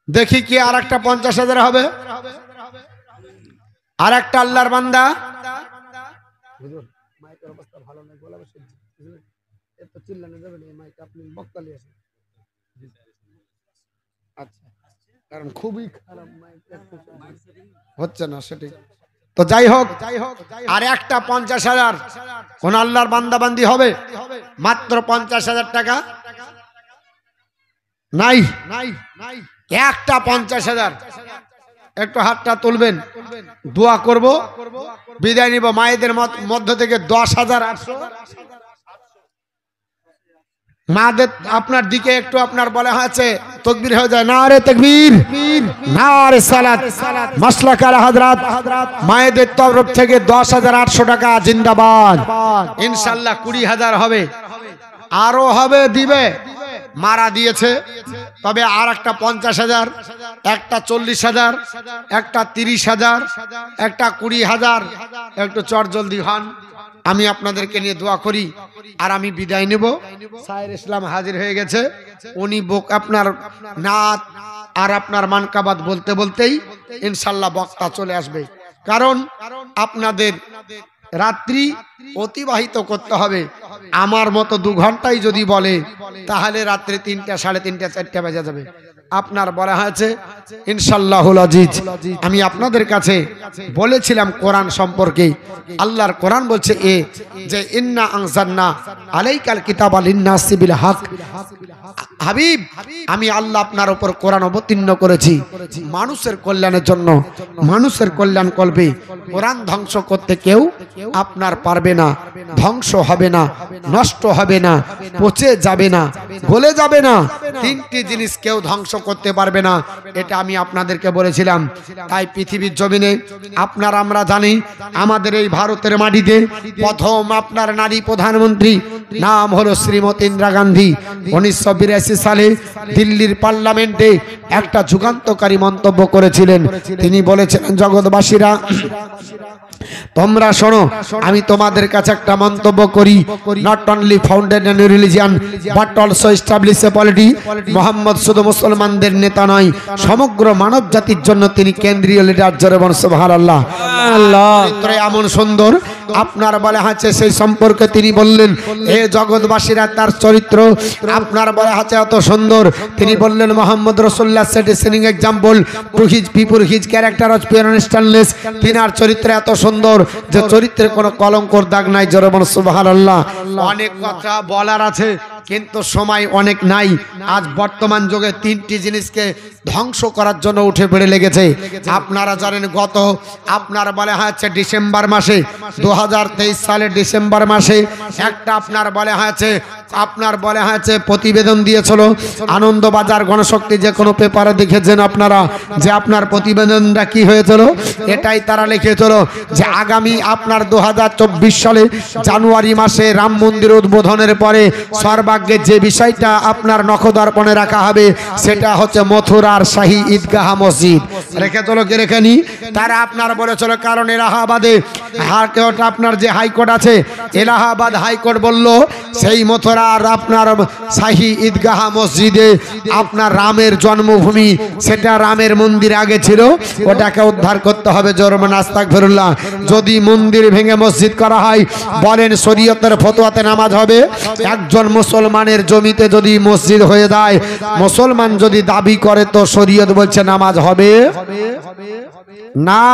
A: দেখি কি আর একটা 50,000 হবে আর একটা আল্লাহর বান্দা হুজুর মাইকের অবস্থা ভালো না গলা বসে এত চিল্লানো যাবে না মাইক আপনি বক্তালি আছে আচ্ছা কারণ খুবই খারাপ মাইক হচ্ছে না সেটা তো যাই হোক আর একটা 50,000 কোন আল্লাহর বান্দা বান্দি হবে মাত্র 50,000 টাকা নাই একটা 50,000 একটু হাতটা তুলবেন দোয়া করব বিদায় নিব মায়েদের মধ্য থেকে 10,800 মাদের আপনার দিকে একটু আপনার বলা হয়েছে তাকবীর হয়ে যায় নারে তাকবীর নারে সালাত মাসলাক আলা হযরত মায়েদের তরফ থেকে 10,800 টাকা জিন্দাবাদ ইনশাআল্লাহ 20,000 হবে আরো হবে দিবে মারা দিয়েছে তবে আর একটা 50,000 একটা 40,000 একটা 30,000 একটা 20,000 একটু চট জলদি হন আমি আপনাদেরকে নিয়ে দোয়া করি আর আমি বিদায় নেব সায়ের ইসলাম হাজির হয়ে গেছে উনি আপনার নাত আর আপনার মানকাবাত বলতে বলতেই ইনশাআল্লাহ বক্তা চলে আসবে কারণ আপনাদের রাত্রি অতিবাহিত করতে হবে আমার মতো 2 ঘন্টাই যদি বলে তাহলে রাত্রি 3টা 3:30 4টা বাজে যাবে আপনার বলা হয়েছে ইনশাআল্লাহুল আজিজ আমি আপনাদের কাছে বলেছিলাম কোরআন সম্পর্কে আল্লাহর কোরআন বলছে যে ইন্না আনজালনা আলাইকাল কিতাবা লিন-নাসি বিল হক হাবিব আমি আল্লাহ আপনার উপর কোরআন অবতীর্ণ করেছি মানুষের কল্যাণের জন্য মানুষের কল্যাণ করবে কোরআন ধ্বংস করতে কেউ আপনার পারবে না ধ্বংস হবে না নষ্ট হবে না পচে যাবে না গলে যাবে না 3টি জিনিস কেউ ধ্বংস করতে পারবে না, এটা আমি আপনাদেরকে বলেছিলাম। তাই পৃথিবীর জমিনে আপনার আমরা জানি আমাদের এই ভারতের মাটিতে প্রথম আপনার নারী প্রধানমন্ত্রী নাম হলো শ্রীমতী ইন্দিরা গান্ধী। 1982 সালে দিল্লির পার্লামেন্টে একটা যুগান্তকারী মন্তব্য করেছিলেন। তিনি বলেছিলেন, জগৎবাসীরা তোমরা শোনো, আমি তোমাদের কাছে একটা মন্তব্য করি। Not only founded in religion but also establish a polity. Mohammad শুধু মুসলমানদের নেতা নয়, সমগ্র মানব জাতির জন্য তিনি কেন্দ্রীয় লিডার। জোরে বলুন সুবহানাল্লাহ। চরিত্র এমন সুন্দর, আপনার বলে আছে সেই সম্পর্কে তিনি বললেন, হে জগৎবাসীরা তার চরিত্র আপনার বলে আছে এত সুন্দর। তিনি বললেন, Muhammad Rasulullah set a shining example to his people, his character was pure and stainless. তিনার চরিত্র এত সুন্দর যে চরিত্রে কোনো কলঙ্কর দাগ নাই। জোরে বলুন সুবহানাল্লাহ। অনেক কথা বলার আছে কিন্তু সময় অনেক নাই। আজ বর্তমান যুগে তিনটি জিনিসকে ধ্বংস করার জন্য উঠে পড়ে লেগেছে। আপনারা জানেন গত আপনার বলে হয়েছে ডিসেম্বর মাসে 2023 সালের ডিসেম্বর মাসে একটা আপনার বলে হয়েছে প্রতিবেদন দিয়েছিল আনন্দবাজার গণশক্তি, যে কোনো পেপারে দেখেছেন আপনারা যে আপনার প্রতিবেদনটা কি হয়েছিল। এটাই তারা লিখেছিল যে আগামী আপনার 2024 সালে জানুয়ারি মাসে রাম মন্দির উদ্বোধনের পরে সর্বাগ্যে যে বিষয়টা আপনার নখদর্পণে রাখা হবে সেটা হচ্ছে মথুরার শাহী ঈদগাহ মসজিদ। রেখেছিল কে রেখেনি? তারা আপনার বলেছিল, কারণ এলাহাবাদে আপনার যে হাইকোর্ট আছে, এলাহাবাদ হাইকোর্ট বলল সেই মথুরার আপনার শাহী ঈদগাহ মসজিদে আপনার রামের জন্মভূমি, সেটা রামের মন্দির আগে ছিল, ওটাকে উদ্ধার করতে হবে। জোরমান আস্তাগফিরুল্লাহ। যদি মন্দির ভেঙে মসজিদ করা হয়, বলেন শরীয়তের ফতোয়াতে নামাজ হবে? একজন মুসলমানের জমিতে যদি মসজিদ হয়ে যায়, মুসলমান যদি দাবি করে তো শরীয়ত বলছে নামাজ হবে না।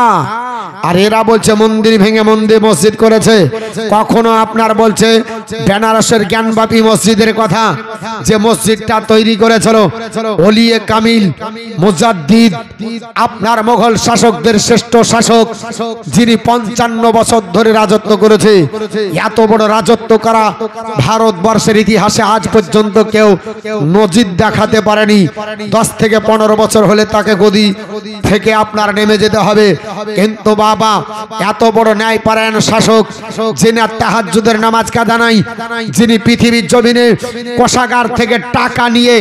A: আর এরা বলছে মন্দির ভেঙে মসজিদ করেছে। কখনো আপনার বলছে বেনারসের জ্ঞানবাপী মসজিদের কথা, যে মসজিদটা তৈরি করেছিল ওলিয়ে কামিল মুজাদ্দিদ, আপনার মোগল শাসকদের শ্রেষ্ঠ শাসক, যিনি 55 বছর ধরে রাজত্ব করেছে। এত বড় রাজত্ব করা ভারতবর্ষের ইতিহাসে আজ পর্যন্ত কেউ নজির দেখাতে পারেনি। 10 থেকে 15 বছর হলে তাকে গদি থেকে আপনার নেমে যেতে হবে। কিন্তু বাবা এত বড় ন্যায়পরায়ণ শাসক, যিনি তাহাজ্জুদের নামাজ কাজা নাই, যিনি পৃথিবীর জমিনে কোষাগার থেকে টাকা নিয়ে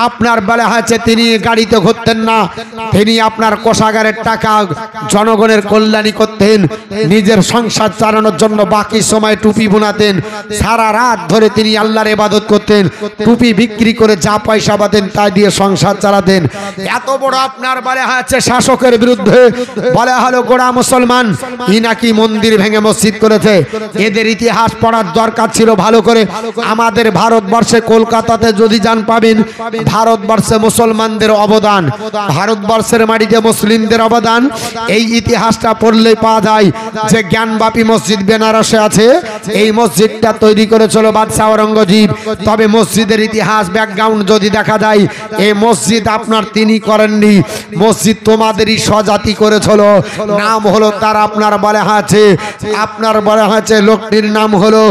A: আপনার বলা হয়েছে তিনি গাড়িতে ঘুরতেন না, তিনি আপনার কোষাগারের টাকা জনগণের কল্যাণী করতেন, নিজের সংসার চালানোর জন্য বাকি সময় টুপি বোনাতেন, সারা রাত ধরে তিনি আল্লাহর ইবাদত করতেন, টুপি বিক্রি করে যা পয়সা পাতেন তা দিয়ে সংসার চালাতেন। এত বড় আপনার বলা হয়েছে শাসকের বিরুদ্ধে বলা হলো গোড়া মুসলমান, ই নাকি মন্দির ভেঙে মসজিদ করেছে। এদের ইতিহাস পড়ার দরকার ছিল ভালো করে। আমাদের ভারতবর্ষে কলকাতাতে যদি যান পাবেন ভারতবর্ষে মুসলমানদের অবদান, ভারতবর্ষের মাটিতে মুসলিমদের অবদান। এই ইতিহাসটা পড়লেই পাওয়া যায় যে জ্ঞানবাপী মসজিদ বেনারসে আছে, এই মসজিদটা তৈরি করেছিল বাদশাহ আওরঙ্গজেব। তবে মসজিদের ইতিহাস ব্যাকগ্রাউন্ড যদি দেখা যায়, এই মসজিদ আপনার তিনি করেননি, মসজিদ তোমাদেরই স্বজাতি করেছিল। নাম হলো তার আপনার বলা হয়েছে লোকটির নাম হলো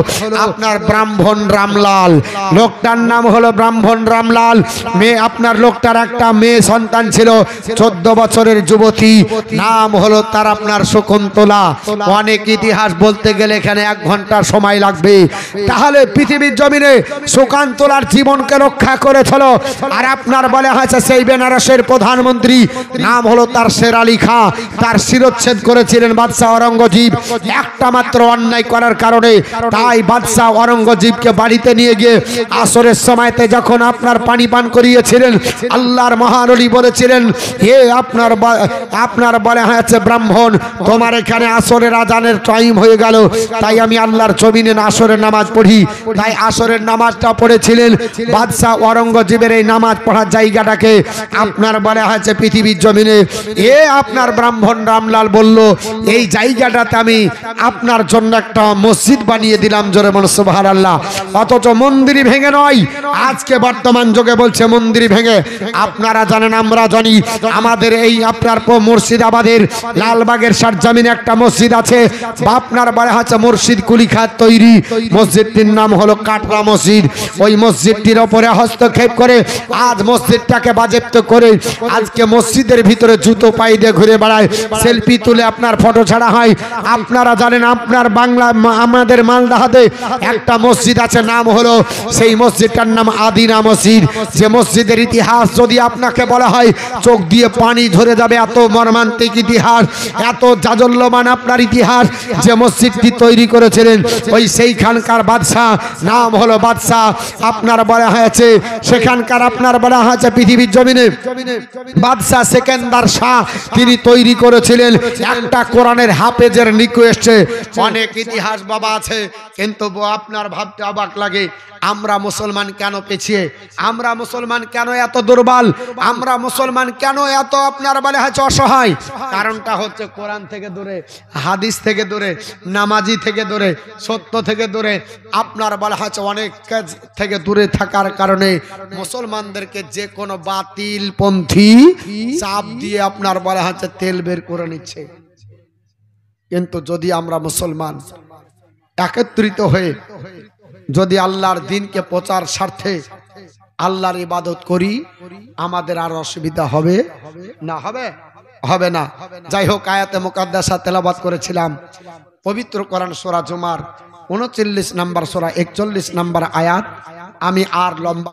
A: আপনার ব্রাহ্মণ রামলাল। লোকটার নাম হলো ব্রাহ্মণ রামলাল। মেয়ে আপনার লোকটার একটা মেয়ে সন্তান ছিল 14 বছরের যুবতী, নাম হলো তার আপনার শকুন্তলা। অনেক ইতিহাস বলতে গেলে এখানে 1 ঘন্টা সময় লাগবে। তাহলে পৃথিবীর জমিনে শকুন্তলার জীবনকে রক্ষা করেছিল। আর আপনার বলা হয়েছে সেই বেনারসের প্রধানমন্ত্রী নাম হলো তার শের আলী খাঁ, তার শিরচ্ছেদ করেছিলেন বাদশাহ আওরঙ্গজেব একটা মাত্র অন্যায় করার কারণে। তাই বাদশাহ আওরঙ্গজেবকে বাড়িতে নিয়ে গিয়ে আসরের সময়তে যখন আপনার পানি পান করিয়েছিলেন, আল্লাহর মহানবী বলেছিলেন, হে আপনার বলা হয়েছে ব্রাহ্মণ, তোমার এখানে আসরের আজানের টাইম হয়ে গেল, তাই আমি আল্লাহর জমিনে আসরের নামাজ পড়ি। তাই আসরের নামাজটা পড়েছিলেন বাদশাহ আওরঙ্গজেবের এই নামাজ পড়ার জায়গাটাকে আপনার বলা হয়েছে পৃথিবীর জমিনে আপনার ব্রাহ্মণ রামলাল বলল এই জায়গাটাতে আমি আপনার জন্য একটা মসজিদ বানিয়ে দিলাম, জোরে বলো সুবহানাল্লাহ। অথচ মন্দিরই ভেঙে নয়, আজকে বর্তমান যুগে বলছে মন্দির ভেঙে। আপনারা জানেন, আমরা জানি, আমাদের এই আপনার মুর্শিদাবাদের লালবাগের সরজমিনে একটা মসজিদ আছে, বা আপনার বলা হচ্ছে মুর্শিদ কুলিখাত তৈরি মসজিদটির নাম হলো কাটরা মসজিদ। ওই মসজিদটির ওপরে হস্তক্ষেপ করে আজ মসজিদটাকে বাজেপ্ত করে আজকে মসজিদের ভিতরে জুতো পাই দিয়ে ঘুরে বেড়ায়, সেলফি তুলে আপনার ফটো ছাড়া হয়। আপনারা জানেন, আপনার বাংলা আমাদের মালদাহাতে একটা মসজিদ আছে, নাম হলো, সেই মসজিদটার নাম আদিনা মসজিদ। যে মসজিদের ইতিহাস যদি আপনাকে বলা হয় চোখ দিয়ে পানি ঝরে যাবে, এত মর্মান্তিক ইতিহাস, এত জাজল্যমান আপনার ইতিহাস। যে মসজিদটি তৈরি করেছিলেন ওই সেইখানকার বাদশাহ, নাম হলো বাদশাহ আপনার বলা হয়েছে, সেখানকার আপনার বলা হয়েছে পৃথিবীর জমিনে বাদশাহ সেকেন্দার শাহ, তিনি তৈরি করেছিলেন একটা কোরআনের হাফেজের রিকোয়েস্টে। অনেক ইতিহাস বাবা আছে, কিন্তু আপনার ভাবতে অবাক লাগে, আমরা মুসলমান কেন পিছিয়ে, আমরা মুসলমান কেন এত দুর্বল, আমরা মুসলমান কেন এত আপনার বলে হচ্ছে অসহায়? কারণটা হচ্ছে কোরআন থেকে দূরে, হাদিস থেকে দূরে, নামাজি থেকে দূরে, সত্য থেকে দূরে, আপনার বলা হচ্ছে অনেক কাজ থেকে দূরে থাকার কারণে মুসলমানদেরকে যে কোনো বাতিল পন্থী চাপ দিয়ে আপনার বলা হচ্ছে তেল বের করে নিচ্ছে। কিন্তু যদি আমরা মুসলমান একত্রিত হয়ে যদি আল্লাহর দ্বীনকে প্রচার স্বার্থে আল্লাহর ইবাদত করি, আমাদের আর অসুবিধা হবে না, হবে না। যাই হোক, আয়াতে মুকাদ্দাসা তেলাওয়াত করেছিলাম পবিত্র কোরআন সূরা জুমার 39 নম্বর সূরা 41 নম্বর আয়াত। আমি আর লম্বা